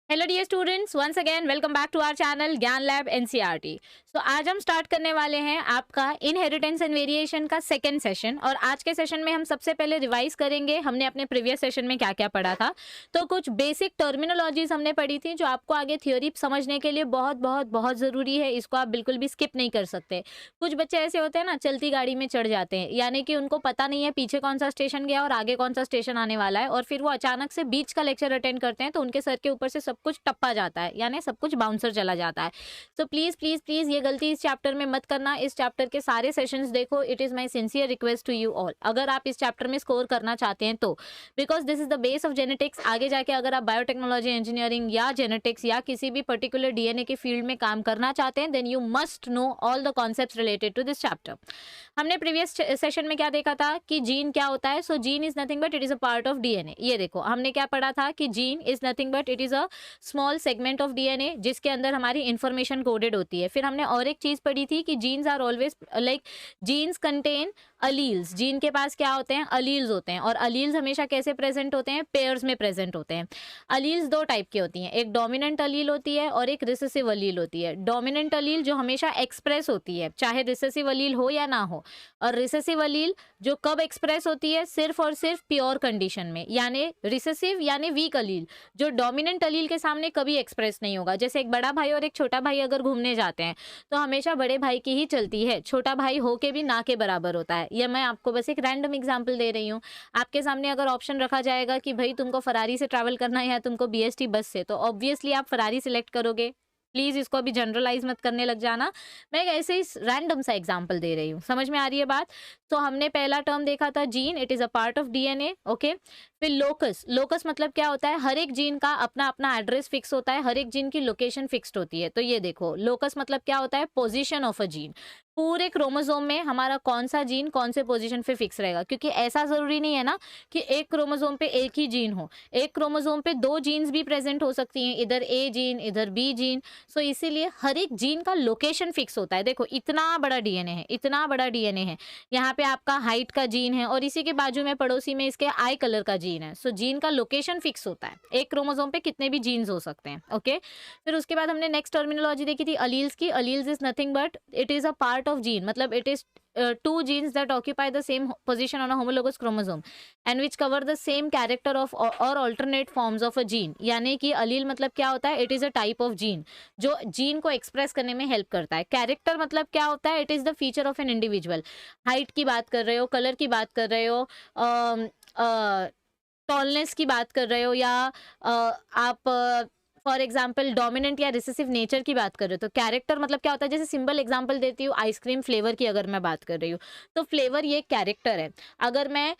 Hello dear students, once again welcome back to our channel Gyan lab NCERT. So आज हम start करने वाले हैं आपका इनहेरिटेंस एंड वेरिएशन का सेकंड सेशन। और आज के सेशन में हम सबसे पहले रिवाइज करेंगे हमने अपने प्रीवियस सेशन में क्या क्या पढ़ा था। तो कुछ बेसिक टर्मिनोलॉजीज हमने पढ़ी थी जो आपको आगे थ्योरी समझने के लिए बहुत बहुत बहुत ज़रूरी है। इसको आप बिल्कुल भी स्किप नहीं कर सकते। कुछ बच्चे ऐसे होते हैं ना, चलती गाड़ी में चढ़ जाते हैं, यानी कि उनको पता नहीं है पीछे कौन सा स्टेशन गया और आगे कौन सा स्टेशन आने वाला है, और फिर वो अचानक से बीच का लेक्चर अटेंड करते हैं तो उनके सर के ऊपर से सब कुछ टप्पा जाता है, यानी सब कुछ बाउंसर चला जाता है। तो प्लीज प्लीज प्लीज ये गलती इस चैप्टर में मत करना। इस चैप्टर के सारे सेशंस देखो। It is my sincere request to you all, अगर आप इस चैप्टर में स्कोर करना चाहते हैं तो, because this is the base of genetics. आगे जाके अगर आप बायोटेक्नोलॉजी इंजीनियरिंग या जेनेटिक्स या किसी भी पर्टिकुलर डीएनए के फील्ड में काम करना चाहते हैं, then you must know all the concepts related to this chapter. हमने प्रीवियस सेशन में क्या देखा था कि जीन क्या होता है। So gene is nothing but it is a part of DNA. ये देखो हमने क्या पढ़ा था कि gene is nothing but it is a small segment of DNA जिसके अंदर हमारी इंफॉर्मेशन कोडेड होती है। फिर हमने और एक चीज पढ़ी थी कि genes are always like genes contain alleles. Gene के पास क्या होते हैं? अलील्स होते हैं। और अलील्स हमेशा कैसे प्रेजेंट होते हैं? पेयर्स में प्रेजेंट होते हैं। अलील्स दो टाइप की होती हैं, एक डोमिनेंट अलील होती है और एक रिसेसिव अलील होती है। डोमिनेंट अलील जो हमेशा एक्सप्रेस होती है चाहे रिसेसिव अलील हो या ना हो, और रिसेसिव अलील जो कब एक्सप्रेस होती है? सिर्फ और सिर्फ प्योर कंडीशन में, यानी रिसेसिव यानी वीक अलील जो डोमिनेंट अलील के सामने कभी एक्सप्रेस नहीं होगा। जैसे एक बड़ा भाई और एक छोटा भाई अगर घूमने जाते हैं तो हमेशा बड़े भाई की ही चलती है, छोटा भाई होके भी ना के बराबर होता है। ये मैं आपको बस एक रैंडम एग्जांपल दे रही हूँ। आपके सामने अगर ऑप्शन रखा जाएगा कि भाई तुमको फरारी से ट्रैवल करना है या तुमको बीएसटी बस से, तो ऑब्वियसली आप फरारी सिलेक्ट करोगे। प्लीज इसको अभी जनरलाइज मत करने लग जाना। मैं एक ऐसे ही रैंडम सा एग्जांपल दे रही हूँ, समझ में आ रही है बात? तो हमने पहला टर्म देखा था gene, it is a part of DNA. Okay. फिर लोकस। लोकस मतलब क्या होता है? हर एक जीन का अपना अपना एड्रेस फिक्स होता है, हर एक जीन की लोकेशन फिक्स्ड होती है। तो ये देखो लोकस मतलब क्या होता है? Position of a gene. पूरे क्रोमोसोम में हमारा कौन सा जीन कौन से पोजीशन पे फिक्स रहेगा, क्योंकि ऐसा जरूरी नहीं है ना कि एक क्रोमोसोम पे एक ही जीन हो। एक क्रोमोसोम पे दो जीन्स भी प्रेजेंट हो सकती हैं, इधर ए जीन इधर बी जीन। सो इसीलिए हर एक जीन का लोकेशन फिक्स होता है। देखो इतना बड़ा डीएनए है, इतना बड़ा डीएनए है। यहाँ पे आपका हाइट का जीन है और इसी के बाजू में पड़ोसी में इसके आई कलर का जीन है। सो जीन का लोकेशन फिक्स होता है। एक क्रोमोसोम पे कितने भी जीन्स हो सकते हैं। ओके। फिर उसके बाद हमने नेक्स्ट टर्मिनोलॉजी देखी थी अलील्स की। Alleles is nothing but it is a part of gene, मतलब it is two genes that occupy the same position on a homologous chromosome and which cover the same character of or alternate forms of a gene। यानी कि अलील मतलब क्या होता है? It is a type of gene जो gene को express करने में हेल्प करता है। कैरेक्टर मतलब क्या होता है? It is the feature of an individual. Height की बात कर रहे हो, कलर की बात कर रहे हो, टॉलनेस की बात कर रहे हो, या आप फॉर एग्जाम्पल डोमिनेंट या रिसेसिव नेचर की बात कर रहे हो। तो कैरेक्टर मतलब क्या होता है? जैसे सिंपल एग्जाम्पल देती हूँ, आइसक्रीम फ्लेवर की अगर मैं बात कर रही हूँ तो फ्लेवर ये कैरेक्टर है। अगर मैं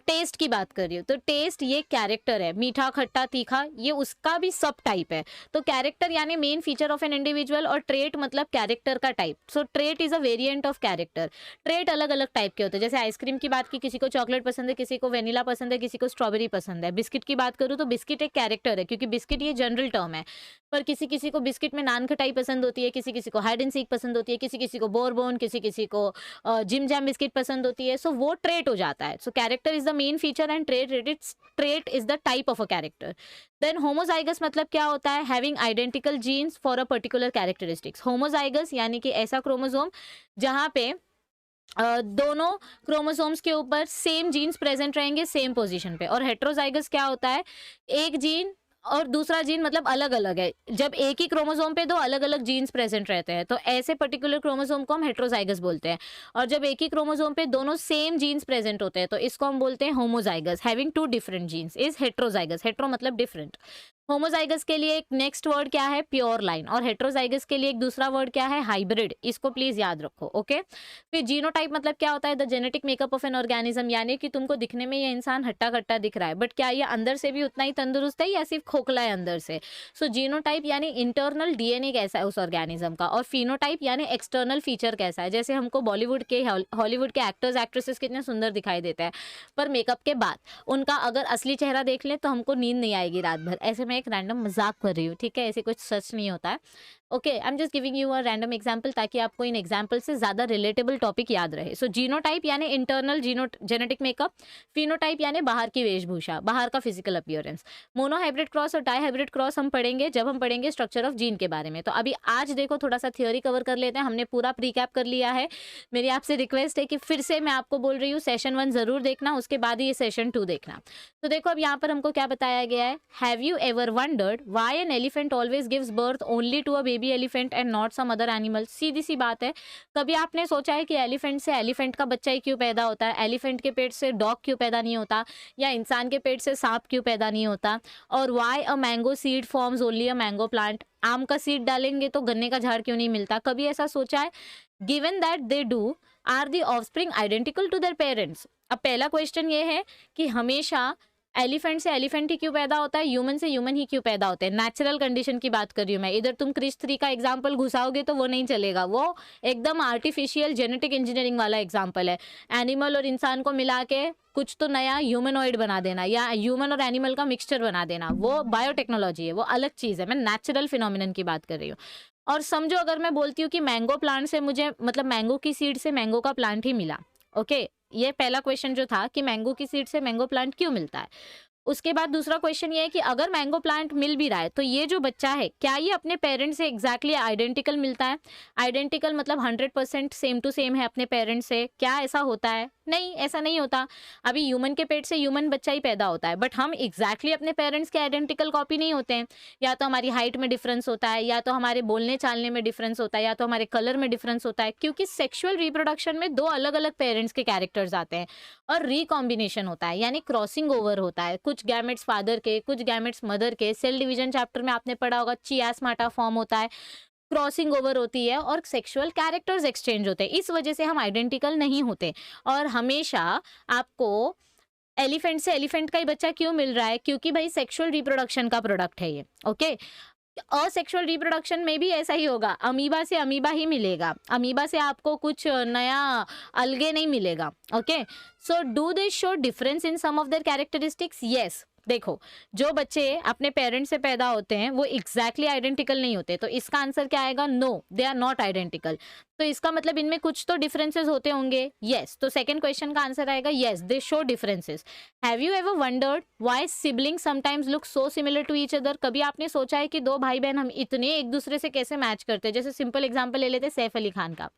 टेस्ट की बात कर रही हूँ तो टेस्ट ये कैरेक्टर है। मीठा खट्टा तीखा ये उसका भी सब टाइप है। तो कैरेक्टर यानी main feature of an individual, और ट्रेट मतलब कैरेक्टर का type. So trait is a variant of character. Trait अलग अलग टाइप के होते हैं। जैसे आइसक्रीम की बात की, किसी को चॉकलेट पसंद है, किसी को वेनिला पसंद है, किसी को स्ट्रॉबेरी पसंद है। बिस्किट की बात करूँ तो बिस्किट एक कैरेक्टर है, क्योंकि बिस्किट ये जनरल टर्म है। पर किसी किसी को बिस्किट में नान खटाई पसंद होती है, किसी किसी को हाइड एंड सीक पसंद होती है, किसी किसी को बोरबोन, किसी किसी को जिम जैम बिस्किट पसंद होती है। सो वो ट्रेट हो जाता है। So character is the main feature and trait is the type of a character. Then homozygous मतलब क्या होता है? Having identical genes for a particular characteristics. Homozygous यानी कि ऐसा क्रोमोसोम जहां पे दोनों क्रोमोसोम्स के ऊपर सेम जीन्स प्रेजेंट रहेंगे सेम पोजीशन पे। और हेट्रोजाइगस क्या होता है? एक जीन और दूसरा जीन मतलब अलग अलग है। जब एक ही क्रोमोसोम पे दो अलग अलग जीन्स प्रेजेंट रहते हैं तो ऐसे पर्टिकुलर क्रोमोसोम को हम हेट्रोजाइगस बोलते हैं। और जब एक ही क्रोमोसोम पे दोनों सेम जीन्स प्रेजेंट होते हैं तो इसको हम बोलते हैं homozygous. Having two different genes is heterozygous. Hetero मतलब डिफरेंट। होमोजाइगस के लिए एक नेक्स्ट वर्ड क्या है? Pure line. और हेट्रोजाइगस के लिए एक दूसरा वर्ड क्या है? हाइब्रिड। इसको प्लीज याद रखो। ओके। फिर जीनोटाइप मतलब क्या होता है? The genetic makeup of an organism, यानी कि तुमको दिखने में ये इंसान हट्टा कट्टा दिख रहा है बट क्या ये अंदर से भी उतना ही तंदुरुस्त है या सिर्फ खोखला है अंदर से? सो जीनोटाइप यानी इंटरनल डीएनए कैसा है उस ऑर्गेनिज्म का, और फिनोटाइप यानी एक्सटर्नल फीचर कैसा है। जैसे हमको बॉलीवुड के हॉलीवुड के एक्टर्स एक्ट्रेसेस कितने सुंदर दिखाई देते हैं पर मेकअप के बाद उनका अगर असली चेहरा देख लें तो हमको नींद नहीं आएगी रात भर। ऐसे मैं एक रैंडम मजाक कर रही हूँ, ठीक है, ऐसे कुछ सच नहीं होता है। Okay, I am just giving you a random example ताकि आपको इन एग्जांपल से ज्यादा रिलेटेबल टॉपिक याद रहे। सो जीनोटाइप यानी इंटरनल जेनेटिक मेकअप, फिनोटाइप यानी बाहर की वेशभूषा, बाहर का फिजिकल अपीयरेंस, मोनोहाइब्रिड क्रॉस और डाईहाइब्रिड क्रॉस हम पढ़ेंगे जब हम पढ़ेंगे स्ट्रक्चर ऑफ जीन के बारे में। तो अभी आज देखो थोड़ा सा थ्योरी कवर कर लेते हैं, हमने पूरा प्रीकैप कर लिया है। मेरी आपसे रिक्वेस्ट है कि फिर से मैं आपको बोल रही हूँ सेशन 1 जरूर देखना, उसके बाद ही ये सेशन 2 देखना। तो देखो अब यहाँ पर हमको क्या बताया गया है, have you ever wondered why an elephant always gives birth only to a baby elephant and not some other animal. सीधी सी बात है, कभी आपने सोचा है कि एलिफेंट से एलिफेंट का बच्चा ही क्यों पैदा होता है, एलिफेंट के पेट से डॉग क्यों पैदा नहीं होता, या इंसान के पेट से सांप क्यों पैदा नहीं होता, और why a mango seed forms only a mango plant, आम का सीड डालेंगे तो गन्ने का झाड़ क्यों नहीं मिलता, कभी ऐसा सोचा है? Given that they do, are the offspring identical to their parents. अब पहला क्वेश्चन ये है कि हमेशा एलिफेंट से एलिफेंट ही क्यों पैदा होता है, ह्यूमन से ह्यूमन ही क्यों पैदा होते हैं? नेचुरल कंडीशन की बात कर रही हूँ मैं। इधर तुम क्रिश 3 का एग्जांपल घुसाओगे तो वो नहीं चलेगा, वो एकदम आर्टिफिशियल जेनेटिक इंजीनियरिंग वाला एग्जांपल है। एनिमल और इंसान को मिला के कुछ तो नया ह्यूमनॉइड बना देना या ह्यूमन और एनिमल का मिक्सचर बना देना, वो बायोटेक्नोलॉजी है, वो अलग चीज है। मैं नेचुरल फिनोमिनन की बात कर रही हूँ। और समझो अगर मैं बोलती हूँ कि मैंगो प्लांट से मुझे, मतलब मैंगो की सीड से मैंगो का प्लांट ही मिला। ओके, ये पहला क्वेश्चन जो था कि मैंगो की सीड से मैंगो प्लांट क्यों मिलता है। उसके बाद दूसरा क्वेश्चन ये है कि अगर मैंगो प्लांट मिल भी रहा है तो ये जो बच्चा है क्या ये अपने पेरेंट्स से एग्जैक्टली आइडेंटिकल मिलता है? आइडेंटिकल मतलब 100% सेम टू सेम है अपने पेरेंट्स से, क्या ऐसा होता है? नहीं, ऐसा नहीं होता। अभी ह्यूमन के पेट से ह्यूमन बच्चा ही पैदा होता है, बट हम एग्जैक्टली अपने पेरेंट्स के आइडेंटिकल कॉपी नहीं होते हैं। या तो हमारी हाइट में डिफरेंस होता है, या तो हमारे बोलने चालने में डिफरेंस होता है, या तो हमारे कलर में डिफरेंस होता है, क्योंकि सेक्सुअल रिप्रोडक्शन में 2 अलग अलग पेरेंट्स के कैरेक्टर्स आते हैं और रिकॉम्बिनेशन होता है, यानी क्रॉसिंग ओवर होता है। कुछ गैमेट्स फादर के, कुछ गैमेट्स मदर के। सेल डिवीजन चैप्टर में आपने पढ़ा होगा, चियास्माटा फॉर्म होता है, क्रॉसिंग ओवर होती है और सेक्सुअल कैरेक्टर्स एक्सचेंज होते हैं। इस वजह से हम आइडेंटिकल नहीं होते। और हमेशा आपको एलिफेंट से एलिफेंट का ही बच्चा क्यों मिल रहा है? क्योंकि भाई सेक्सुअल रिप्रोडक्शन का प्रोडक्ट है ये। ओके, असेक्सुअल रिप्रोडक्शन में भी ऐसा ही होगा, अमीबा से अमीबा ही मिलेगा, अमीबा से आपको कुछ नया अलगे नहीं मिलेगा। Okay, so do they show difference in some of their characteristics? Yes. देखो, जो बच्चे अपने पेरेंट्स से पैदा होते हैं वो एग्जैक्टली आइडेंटिकल नहीं होते, तो इसका आंसर क्या आएगा? No, they are not identical. तो इसका मतलब इनमें कुछ तो डिफरेंसेस होते होंगे। यस, तो सेकंड क्वेश्चन का आंसर आएगा yes, they show differences. Have you ever wondered why siblings sometimes look so similar to each other? कभी आपने सोचा है कि 2 भाई बहन हम इतने एक दूसरे से कैसे मैच करते हैं? जैसे सिंपल एग्जांपल ले लेते हैं सैफ अली खान का।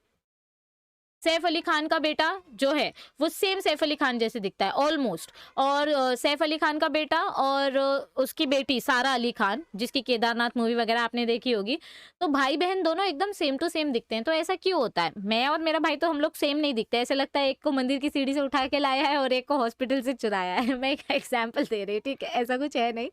सैफ अली खान का बेटा जो है वो सेम सैफ अली खान जैसे दिखता है ऑलमोस्ट, और सैफ अली खान का बेटा और उसकी बेटी सारा अली खान, जिसकी केदारनाथ मूवी वगैरह आपने देखी होगी, तो भाई बहन दोनों एकदम सेम टू सेम दिखते हैं। तो ऐसा क्यों होता है? मैं और मेरा भाई तो हम लोग सेम नहीं दिखते, ऐसे लगता है एक को मंदिर की सीढ़ी से उठा के लाया है और एक को हॉस्पिटल से चुराया है। मैं एक एग्जाम्पल दे रही हूँ, ठीक है, ऐसा कुछ है नहीं।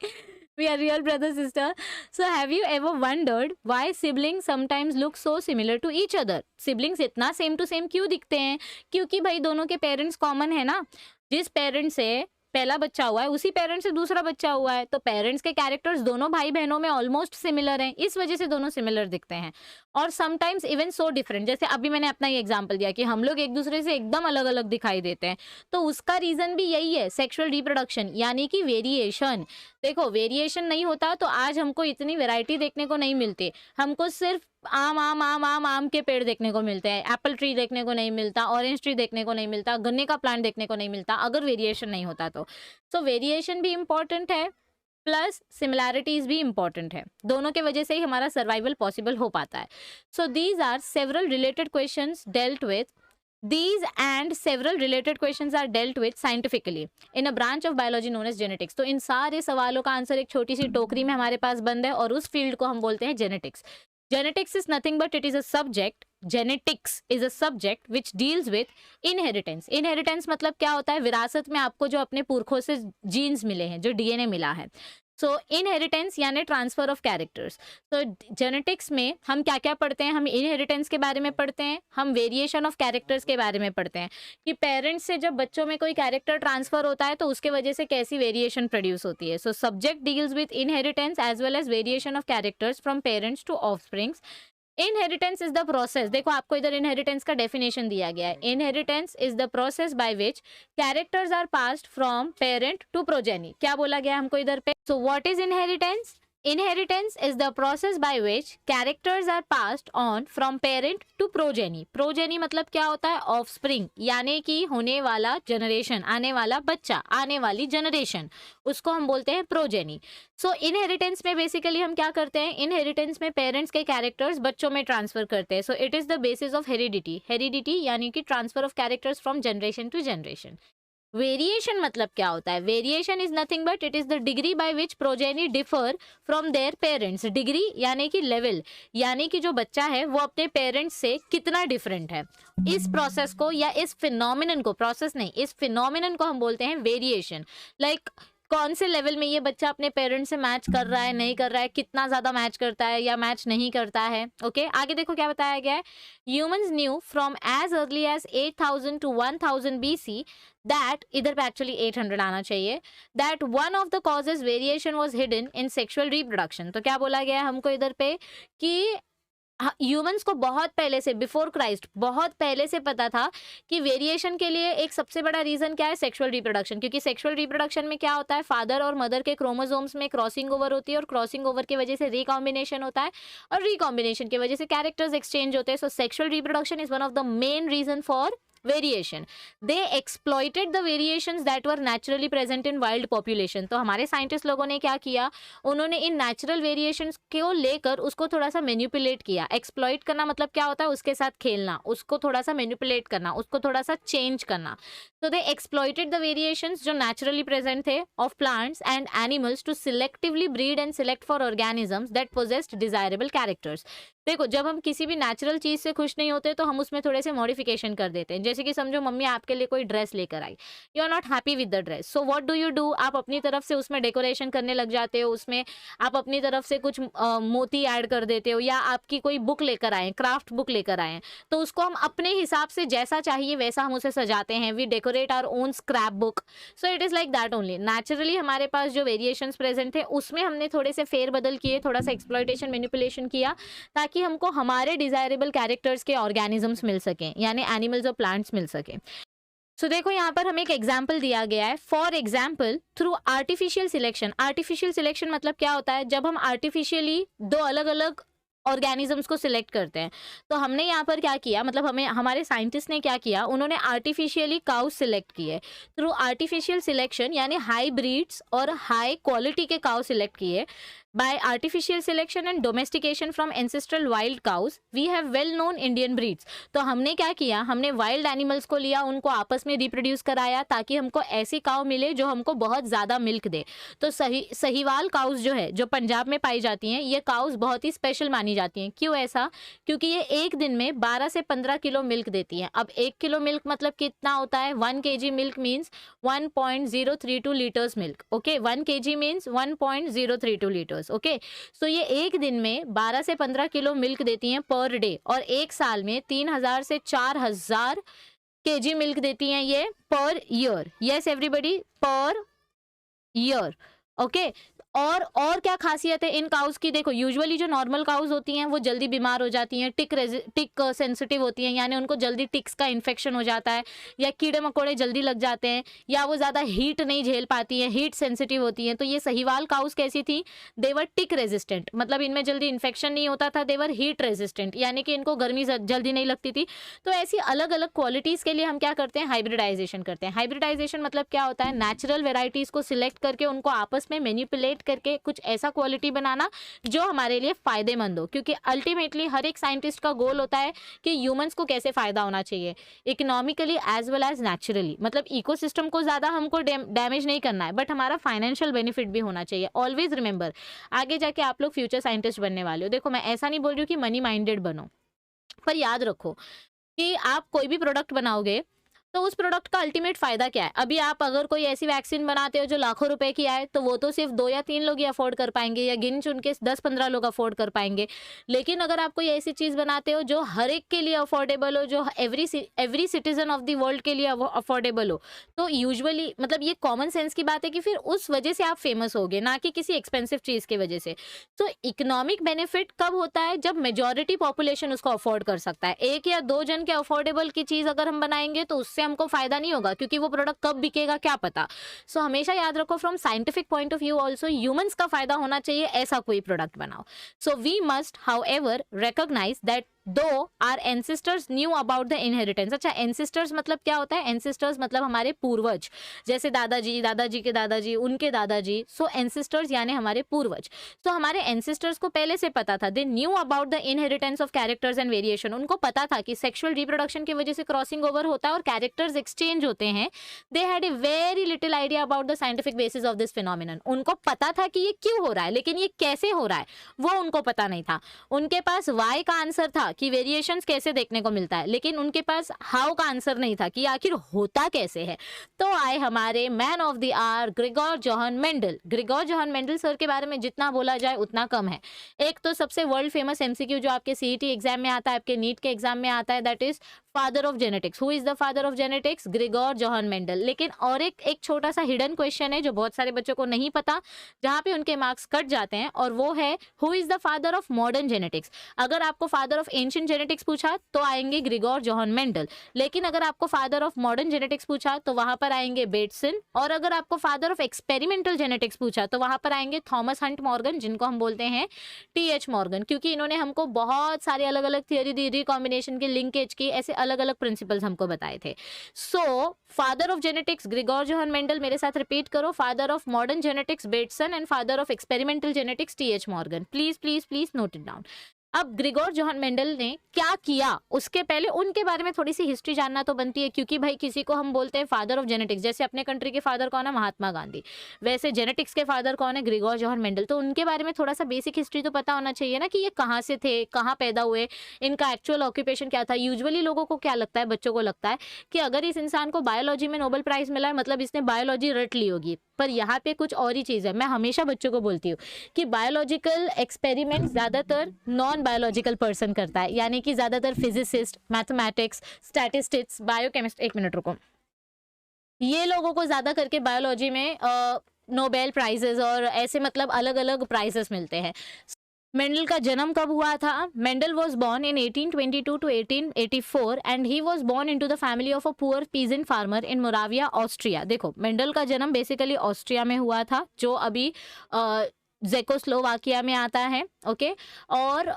We are real brother sister. So have you ever wondered why siblings sometimes look so similar to each other? Siblings इतना सेम टू सेम क्यों दिखते हैं? क्योंकि भाई दोनों के पेरेंट्स कॉमन है ना। जिस पेरेंट से पहला बच्चा हुआ है उसी पेरेंट से दूसरा बच्चा हुआ है, तो पेरेंट्स के कैरेक्टर्स दोनों भाई बहनों में ऑलमोस्ट सिमिलर हैं, इस वजह से दोनों सिमिलर दिखते हैं। और समटाइम्स इवन सो डिफरेंट, जैसे अभी मैंने अपना ये एग्जांपल दिया कि हम लोग एक दूसरे से एकदम अलग अलग दिखाई देते हैं, तो उसका रीजन भी यही है, सेक्सुअल रिप्रोडक्शन, यानी कि वेरिएशन। देखो, वेरिएशन नहीं होता तो आज हमको इतनी वैरायटी देखने को नहीं मिलती। हमको सिर्फ आम आम आम आम आम के पेड़ देखने को मिलते हैं, एप्पल ट्री देखने को नहीं मिलता, ऑरेंज ट्री देखने को नहीं मिलता, गन्ने का प्लांट देखने को नहीं मिलता, अगर वेरिएशन नहीं होता तो। सो वेरिएशन भी इम्पोर्टेंट है, प्लस सिमिलैरिटीज भी इम्पोर्टेंट है। दोनों के वजह से ही हमारा सर्वाइवल पॉसिबल हो पाता है। So these are several related questions dealt with These and several related questions are dealt with scientifically in a branch of biology known as genetics. तो इन सारे सवालों का आंसर एक छोटी सी टोकरी में हमारे पास बंद है और उस फील्ड को हम बोलते हैं genetics. Genetics is nothing but it is a subject. Genetics is a subject which deals with inheritance. Inheritance मतलब क्या होता है? विरासत में आपको जो अपने पुरखों से जीन्स मिले हैं, जो डीएनए मिला है। सो इनहेरिटेंस यानी ट्रांसफर ऑफ कैरेक्टर्स। तो जेनेटिक्स में हम क्या क्या पढ़ते हैं? हम इनहेरिटेंस के बारे में पढ़ते हैं, हम वेरिएशन ऑफ कैरेक्टर्स के बारे में पढ़ते हैं कि पेरेंट्स से जब बच्चों में कोई कैरेक्टर ट्रांसफर होता है तो उसके वजह से कैसी वेरिएशन प्रोड्यूस होती है। So subject deals with inheritance as well as variation of characters from parents to offsprings. Inheritance is the process, देखो आपको इधर इनहेरिटेंस का डेफिनेशन दिया गया है। Inheritance is the process by which characters are passed from parent to progeny. क्या बोला गया हमको इधर पे? So what is inheritance? Inheritance is the process by which characters are passed on from parent to progeny. Progeny मतलब क्या होता है? Offspring, यानी कि होने वाला जनरेशन, आने वाला बच्चा, आने वाली जनरेशन, उसको हम बोलते हैं प्रोजेनी। सो इनहेरिटेंस में बेसिकली हम क्या करते हैं? इनहेरिटेंस में पेरेंट्स के कैरेक्टर्स बच्चों में ट्रांसफर करते हैं। So it is the basis of heredity. Heredity यानी कि transfer of characters from generation to generation. Variation मतलब क्या होता है? Variation is nothing but it is the degree by which progeny differ from their parents. Degree यानी कि level, यानी कि जो बच्चा है वो अपने पेरेंट्स से कितना डिफरेंट है। इस प्रोसेस को या इस फिनोमिनन को, प्रोसेस नहीं, इस फिनोमिनन को हम बोलते हैं वेरिएशन। लाइक कौन से लेवल में ये बच्चा अपने पेरेंट्स से मैच कर रहा है, नहीं कर रहा है, कितना ज्यादा मैच करता है या मैच नहीं करता है। ओके, आगे देखो क्या बताया गया है। Humans knew from as early as 8000 to 1000 BC that, इधर पे एक्चुअली 800 आना चाहिए, that one of the causes variation was hidden in sexual reproduction। तो क्या बोला गया है हमको इधर पे कि ह्यूमंस को बहुत पहले से, बिफोर क्राइस्ट, बहुत पहले से पता था कि वेरिएशन के लिए एक सबसे बड़ा रीजन क्या है? Sexual reproduction. क्योंकि सेक्सुअल रिप्रोडक्शन में क्या होता है? फादर और मदर के क्रोमोसोम्स में क्रॉसिंग ओवर होती है और क्रॉसिंग ओवर की वजह से रिकॉम्बिनेशन होता है और रिकॉम्बिनेशन की वजह से कैरेक्टर्स एक्सचेंज होते हैं। So sexual reproduction is one of the main reason for variation. They exploited the variations that were naturally present in wild population. तो हमारे साइंटिस्ट लोगों ने क्या किया? उन्होंने इन नेचुरल वेरिएशंस को लेकर उसको थोड़ा सा मैनिपुलेट किया। एक्सप्लॉइट करना मतलब क्या होता है? उसके साथ खेलना, उसको थोड़ा सा मैनिपुलेट करना, उसको थोड़ा सा चेंज करना। तो दे एक्सप्लॉइटेड द वेरिएशंस जो नेचुरली प्रेजेंट थे of plants and animals to selectively breed and select for organisms that possessed desirable characters. देखो, जब हम किसी भी नेचुरल चीज से खुश नहीं होते तो हम उसमें थोड़े से मॉडिफिकेशन कर देते हैं। जैसे कि समझो मम्मी आपके लिए कोई ड्रेस लेकर आई, you are not happy with the dress, so what do you do? आप अपनी तरफ से उसमें डेकोरेशन करने लग जाते हो, उसमें आप अपनी तरफ से कुछ मोती ऐड कर देते हो, या आपकी कोई बुक लेकर आए, क्राफ्ट बुक लेकर आए, तो उसको हम अपने हिसाब से जैसा चाहिए वैसा हम उसे सजाते हैं। We decorate our own scrap book. So it is like that only. Naturally हमारे पास जो वेरिएशंस प्रेजेंट थे उसमें हमने थोड़े से फेर बदल किए, थोड़ा सा एक्सप्लॉइटेशन, मैनिपुलेशन किया, ताकि हमको हमारे डिजायरेबल कैरेक्टर्स के ऑर्गेनिजम्स मिल सकें, यानी एनिमल्स और प्लांट्स मिल सकें। सो देखो यहाँ पर हमें एक एग्जाम्पल दिया गया है। For example, through artificial selection. Artificial selection मतलब क्या होता है? जब हम आर्टिफिशियली दो अलग अलग ऑर्गेनिजम्स को सिलेक्ट करते हैं। तो हमने यहाँ पर क्या किया, मतलब हमें, हमारे साइंटिस्ट ने क्या किया, उन्होंने आर्टिफिशियली काउस सिलेक्ट किए। थ्रू आर्टिफिशियल सिलेक्शन यानी हाई ब्रीड्स और हाई क्वालिटी के काउ सिलेक्ट किए। By artificial selection and domestication from ancestral wild cows, we have well-known Indian breeds। तो हमने क्या किया, हमने वाइल्ड एनिमल्स को लिया, उनको आपस में रिप्रोड्यूस कराया ताकि हमको ऐसी काउ मिले जो हमको बहुत ज़्यादा मिल्क दे। तो सहीवाल काउस जो है, जो पंजाब में पाई जाती हैं, ये काउस बहुत ही स्पेशल मानी जाती हैं। क्यों ऐसा? क्योंकि ये एक दिन में 12 से 15 किलो मिल्क देती हैं। अब 1 किलो मिल्क मतलब कितना होता है? 1 kg milk means 1.032 litres milk. Okay, 1 kg means 1.032 litres. Okay, so ये एक दिन में 12 से 15 किलो मिल्क देती हैं पर डे, और एक साल में 3000 से 4000 kg मिल्क देती हैं ये per year. Yes everybody, per year. Okay, और क्या खासियत है इन काउस की? देखो, यूजुअली जो नॉर्मल काउस होती हैं वो जल्दी बीमार हो जाती हैं, टिक सेंसिटिव होती हैं, यानी उनको जल्दी टिक्स का इन्फेक्शन हो जाता है, या कीड़े मकोड़े जल्दी लग जाते हैं, या वो ज़्यादा हीट नहीं झेल पाती हैं, हीट सेंसिटिव होती हैं। तो ये सहीवाल काउस कैसी थी? देवर टिक रेजिस्टेंट, मतलब इनमें जल्दी इन्फेक्शन नहीं होता था। देवर हीट रेजिस्टेंट, यानी कि इनको गर्मी जल्दी नहीं लगती थी। तो ऐसी अलग अलग क्वालिटीज़ के लिए हम क्या करते हैं? हाइब्रिडाइजेशन करते हैं। हाइब्रिडाइजेशन मतलब क्या होता है? नेचुरल वेराइटीज़ को सिलेक्ट करके उनको आपस में मैनिपुलेट करके कुछ ऐसा क्वालिटी बनाना जो हमारे लिए फायदेमंद हो। क्योंकि अल्टीमेटली हर एक साइंटिस्ट का गोल होता है कि ह्यूमंस को कैसे फायदा होना चाहिए, economically as well as naturally. मतलब इकोसिस्टम को ज्यादा हमको डैमेज नहीं करना है, बट हमारा फाइनेंशियल बेनिफिट भी होना चाहिए। ऑलवेज रिमेंबर, आगे जाके आप लोग फ्यूचर साइंटिस्ट बनने वाले हो। देखो, मैं ऐसा नहीं बोल रही हूँ कि मनी माइंडेड बनो, पर याद रखो कि आप कोई भी प्रोडक्ट बनाओगे तो उस प्रोडक्ट का अल्टीमेट फायदा क्या है? अभी आप अगर कोई ऐसी वैक्सीन बनाते हो जो लाखों रुपए की आए, तो वो तो सिर्फ 2 या 3 लोग ही अफोर्ड कर पाएंगे, या गिन चुन के 10-15 लोग अफोर्ड कर पाएंगे। लेकिन अगर आप कोई ऐसी चीज बनाते हो जो हर एक के लिए अफोर्डेबल हो, जो every citizen of the world के लिए अफोर्डेबल हो, तो यूजुअली मतलब ये कॉमन सेंस की बात है कि फिर उस वजह से आप फेमस होगे, ना कि किसी एक्सपेंसिव चीज की वजह से। तो इकोनॉमिक बेनिफिट कब होता है? जब मेजॉरिटी पॉपुलेशन उसको अफोर्ड कर सकता है। 1 या 2 जन के अफोर्डेबल की चीज अगर हम बनाएंगे तो उससे हमको फायदा नहीं होगा, क्योंकि वो प्रोडक्ट कब बिकेगा क्या पता। सो हमेशा याद रखो, from scientific point of view also humans का फायदा होना चाहिए, ऐसा कोई प्रोडक्ट बनाओ। So we must however recognise that though our ancestors knew about the inheritance. अच्छा, एंसेस्टर्स मतलब क्या होता है? एंसेस्टर्स मतलब हमारे पूर्वज, जैसे दादाजी, दादाजी के दादाजी, उनके दादाजी। सो एंसेस्टर्स यानी हमारे पूर्वज। तो हमारे एंसेस्टर्स को पहले से पता था, they knew about the inheritance of characters and variation. उनको पता था कि सेक्सुअल रिप्रोडक्शन की वजह से क्रॉसिंग ओवर होता है और कैरेक्टर्स एक्सचेंज होते हैं। They had a very little idea about the scientific basis of this phenomenon. उनको पता था कि ये क्यों हो रहा है, लेकिन ये कैसे हो रहा है वो उनको पता नहीं था। उनके पास वाई का आंसर था कि वेरिएशंस कैसे देखने को मिलता है, लेकिन उनके पास हाउ का आंसर नहीं था कि आखिर होता कैसे है। तो आए हमारे man of the hour Gregor Johann Mendel. Gregor Johann Mendel sir के बारे में जितना बोला जाए उतना कम है। एक तो सबसे वर्ल्ड फेमस एमसीक्यू जो आपके सीईटी एग्जाम में आता है, आपके नीट के एग्जाम में आता है, that is father of genetics. Who is the father of genetics? Gregor Johann Mendel. लेकिन और एक छोटा सा हिडन क्वेश्चन है जो बहुत सारे बच्चों को नहीं पता, जहां पे उनके मार्क्स कट जाते हैं, और वो है who is the father of modern genetics. अगर आपको फादर ऑफ एंशिएंट जेनेटिक्स पूछा तो आएंगे ग्रेगोर जोहान मेंडल, लेकिन अगर आपको फादर ऑफ मॉडर्न जेनेटिक्स पूछा तो वहां पर आएंगे बेटसन, और अगर आपको फादर ऑफ एक्सपेरिमेंटल जेनेटिक्स पूछा तो वहां पर आएंगे थॉमस हंट मॉर्गन, जिनको हम बोलते हैं टीएच मॉर्गन, क्योंकि इन्होंने हमको बहुत सारे अलग अलग थियोरी दी, रिकॉम्बिनेशन की, लिंकेज की, ऐसे अलग अलग प्रिंसिपल्स हमको बताए थे। So father of genetics Gregor Johann Mendel, मेरे साथ रिपीट करो, father of modern genetics Bateson and father of experimental genetics TH Morgan. Please please please note it down. अब ग्रेगोर जोहान मेंडल ने क्या किया, उसके पहले उनके बारे में थोड़ी सी हिस्ट्री जानना तो बनती है, क्योंकि भाई किसी को हम बोलते हैं फादर ऑफ जेनेटिक्स, जैसे अपने कंट्री के फादर कौन है? महात्मा गांधी। वैसे जेनेटिक्स के फादर कौन है? Gregor Johann Mendel. तो उनके बारे में थोड़ा सा बेसिक हिस्ट्री तो पता होना चाहिए ना, कि ये कहाँ से थे, कहाँ पैदा हुए, इनका एक्चुअल ऑक्यूपेशन क्या था। यूजुअली लोगों को क्या लगता है, बच्चों को लगता है कि अगर इस इंसान को बायोलॉजी में नोबेल प्राइज मिला है मतलब इसने बायोलॉजी रट ली होगी, पर यहाँ पे कुछ और ही चीज है। मैं हमेशा बच्चों को बोलती हूँ कि बायोलॉजिकल एक्सपेरिमेंट ज्यादातर नॉन बायोलॉजिकल पर्सन करता है, यानी कि ज्यादातर फिजिसिस्ट, मैथमेटिक्स, स्टैटिस्टिक्स, बायोकेमिस्ट, एक मिनट रुको, ये लोगों को ज्यादा करके बायोलॉजी में नोबेल प्राइजेस और ऐसे मतलब अलग अलग प्राइजेस मिलते हैं। मेंडल का जन्म कब हुआ था? Mendel was born in 1822 to 1884 and he was born into the family of a poor peasant farmer in Moravia, Austria. देखो, मेंडल का जन्म बेसिकली ऑस्ट्रिया में हुआ था, जो अभी जेकोस्लोवाकिया में आता है। ओके, और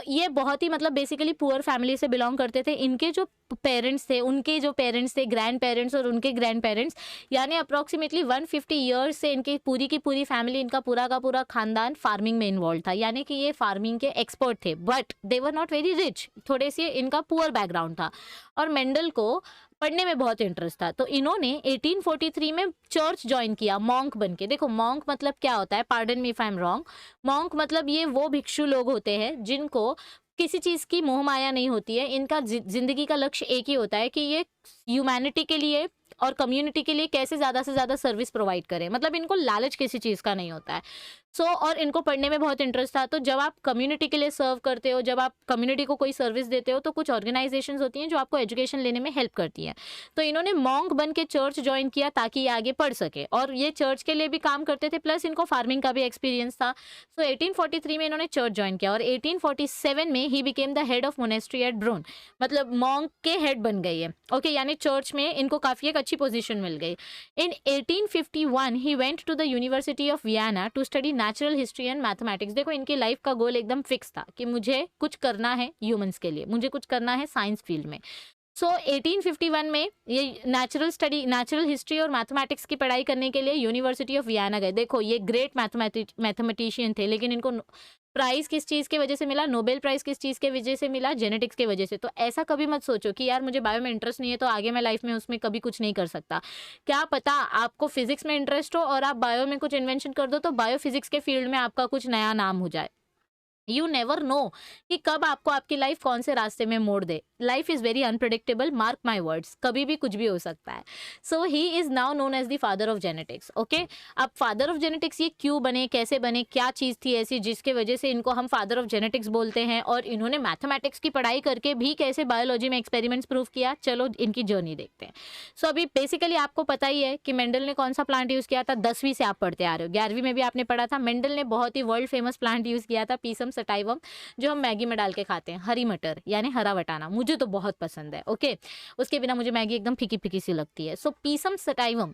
ये बहुत ही मतलब बेसिकली पुअर फैमिली से बिलोंग करते थे। इनके जो पेरेंट्स थे, उनके जो पेरेंट्स थे, ग्रैंड पेरेंट्स और उनके ग्रैंड पेरेंट्स, यानी अप्रोक्सीमेटली 150 ईयर्स से इनकी पूरी की पूरी फैमिली, इनका पूरा का पूरा खानदान फार्मिंग में इन्वॉल्व था, यानी कि ये फार्मिंग के एक्सपर्ट थे। But they were not very rich, थोड़े से इनका पुअर बैकग्राउंड था, और मेंडल को पढ़ने में बहुत इंटरेस्ट था। तो इन्होंने 1843 में चर्च ज्वाइन किया मॉन्क बनके। देखो, मॉन्क मतलब क्या होता है? Pardon me if I am wrong. Monk मतलब ये वो भिक्षु लोग होते हैं जिनको किसी चीज की मोह माया नहीं होती है। इनका जिंदगी का लक्ष्य एक ही होता है कि ये ह्यूमैनिटी के लिए और कम्युनिटी के लिए कैसे ज्यादा से ज्यादा सर्विस प्रोवाइड करें, मतलब इनको लालच किसी चीज का नहीं होता है। और इनको पढ़ने में बहुत इंटरेस्ट था। तो जब आप कम्युनिटी के लिए सर्व करते हो, जब आप कम्युनिटी को कोई सर्विस देते हो, तो कुछ ऑर्गेनाइजेशंस होती हैं जो आपको एजुकेशन लेने में हेल्प करती हैं। तो इन्होंने मॉन्क बन के चर्च ज्वाइन किया ताकि ये आगे पढ़ सके, और ये चर्च के लिए भी काम करते थे, प्लस इनको फार्मिंग का भी एक्सपीरियंस था। 1843 में इन्होंने चर्च ज्वाइन किया, और 1847 में ही became the head of monastery at Brunn, मतलब मॉन्क के हेड बन गई है। ओके, यानी चर्च में इनको काफी एक अच्छी पोजीशन मिल गई। In 1851 he went to the university of Vienna to study natural history and mathematics. देखो, इनकी लाइफ का गोल एकदम फिक्स था कि मुझे कुछ करना है ह्यूमंस के लिए, मुझे कुछ करना है साइंस फील्ड में। 1851 में ये नेचुरल हिस्ट्री और मैथमेटिक्स की पढ़ाई करने के लिए यूनिवर्सिटी ऑफ वियना गए। देखो, ये ग्रेट मैथमेटिशियन थे, लेकिन इनको प्राइज किस चीज की वजह से मिला? नोबेल प्राइज किस चीज के वजह से मिला? जेनेटिक्स के वजह से। तो ऐसा कभी मत सोचो कि यार मुझे बायो में इंटरेस्ट नहीं है तो आगे मैं लाइफ में उसमें कभी कुछ नहीं कर सकता। क्या पता आपको फिजिक्स में इंटरेस्ट हो और आप बायो में कुछ इन्वेंशन कर दो, तो बायो फिजिक्स के फील्ड में आपका कुछ नया नाम हो जाए। यू नेवर नो कि कब आपको आपकी लाइफ कौन से रास्ते में मोड़ दे। Life is very unpredictable, mark my words, कभी भी कुछ भी हो सकता है। So he is now known as the father of genetics. Okay, अब फादर ऑफ जेनेटिक्स ये क्यों बने, कैसे बने, क्या चीज़ थी ऐसी जिसके वजह से इनको हम फादर ऑफ जेनेटिक्स बोलते हैं, और इन्होंने मैथमेटिक्स की पढ़ाई करके भी कैसे बायोलॉजी में एक्सपेरिमेंट्स प्रूव किया, चलो इनकी जर्नी देखते हैं। सो अभी बेसिकली आपको पता ही है कि मेंडल ने कौन सा प्लांट यूज़ किया था, 10वीं से आप पढ़ते आ रहे हो, 11वीं में भी आपने पढ़ा था। मेंडल ने बहुत ही वर्ल्ड फेमस प्लांट यूज़ किया था, पीसम सटाइवम, जो हम मैगी में डाल के खाते हैं, हरी मटर यानी हरा वटाना, मुझे तो बहुत पसंद है। ओके, उसके बिना मुझे मैगी एकदम फीकी फीकी सी लगती है। So Pisum sativum,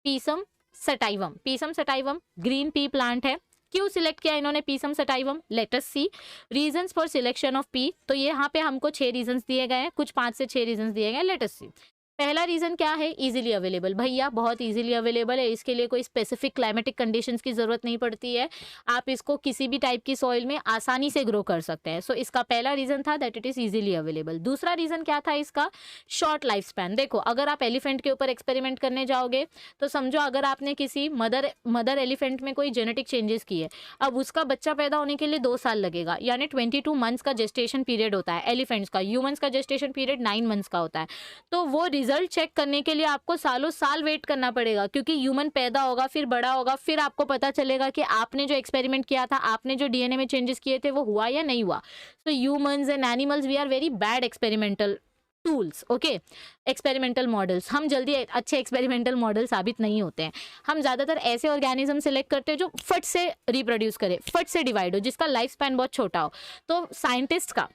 Pisum sativum, Pisum sativum green pea plant है। क्यों सिलेक्ट किया इन्होंने Pisum sativum, let us see reasons for selection of pea. तो ये यहाँ पे हमको 6 रीजंस दिए गए हैं, कुछ 5 से 6 रीजंस दिए गए हैं, लेट अस सी। पहला रीजन क्या है, इजीली अवेलेबल, भैया बहुत इजीली अवेलेबल है, इसके लिए कोई स्पेसिफिक क्लाइमेटिक कंडीशंस की जरूरत नहीं पड़ती है, आप इसको किसी भी टाइप की सॉइल में आसानी से ग्रो कर सकते हैं। सो इसका पहला रीजन था that it is easily available. दूसरा रीजन क्या था इसका, शॉर्ट लाइफ स्पैन। देखो अगर आप एलिफेंट के ऊपर एक्सपेरिमेंट करने जाओगे तो समझो अगर आपने किसी मदर एलिफेंट में कोई जेनेटिक चेंजेस किए, अब उसका बच्चा पैदा होने के लिए 2 साल लगेगा, यानी 22 मंथ्स का जेस्टेशन पीरियड होता है एलिफेंट्स का। ह्यूमंस का जेस्टेशन पीरियड 9 मंथ्स का होता है। तो वो रिजल्ट चेक करने के लिए आपको सालों साल वेट करना पड़ेगा, क्योंकि ह्यूमन पैदा होगा, फिर बड़ा होगा, फिर आपको पता चलेगा कि आपने जो एक्सपेरिमेंट किया था, आपने जो डीएनए में चेंजेस किए थे, वो हुआ या नहीं हुआ। तो humans and animals we are very bad experimental tools. Okay, experimental models, हम जल्दी अच्छे एक्सपेरिमेंटल मॉडल साबित नहीं होते हैं। हम ज़्यादातर ऐसे ऑर्गेनिज्म सेलेक्ट करते हैं जो फट से रिप्रोड्यूस करे, फट से डिवाइड हो, जिसका लाइफ स्पैन बहुत छोटा हो। तो साइंटिस्ट का,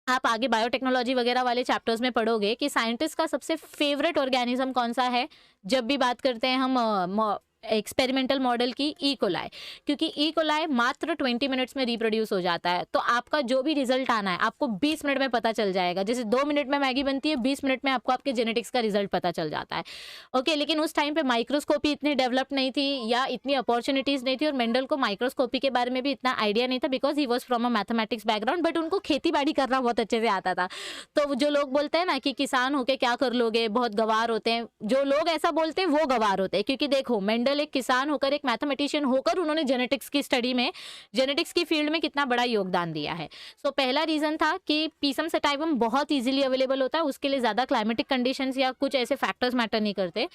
आप आगे बायोटेक्नोलॉजी वगैरह वाले चैप्टर्स में पढ़ोगे कि साइंटिस्ट का सबसे फेवरेट ऑर्गेनिज्म कौन सा है। जब भी बात करते हैं हम एक्सपेरिमेंटल मॉडल की, ई कोलाई, क्योंकि ई कोलाई मात्र 20 मिनट्स में रिप्रोड्यूस हो जाता है। तो आपका जो भी रिजल्ट आना है आपको 20 मिनट में पता चल जाएगा। जैसे 2 मिनट में मैगी बनती है, 20 मिनट में आपको आपके जेनेटिक्स का रिजल्ट पता चल जाता है। ओके, लेकिन उस टाइम पे माइक्रोस्कोपी इतनी डेवलप नहीं थी या इतनी अपॉर्चुनिटीज नहीं थी, और मेंडल को माइक्रोस्कोपी के बारे में भी इतना आइडिया नहीं था, because he was from a mathematics background, but उनको खेती बाड़ी करना बहुत अच्छे से आता था। तो जो लोग बोलते हैं ना कि किसान होके क्या कर लोगे, बहुत गवार होते हैं, जो लोग ऐसा बोलते हैं वो गवार होते हैं। क्योंकि देखो मेंडल एक किसान होकर, एक मैथमेटिशियन होकर, उन्होंने जेनेटिक्स की स्टडी में, जेनेटिक्स की फील्ड में कितना बड़ा योगदान दिया है। सो पहला रीजन था कि पीसम सटाइवम बहुत इजीली अवेलेबल होता है, उसके लिए ज्यादा क्लाइमेटिक कंडीशंस या कुछ ऐसे फैक्टर्स मैटर नहीं करते।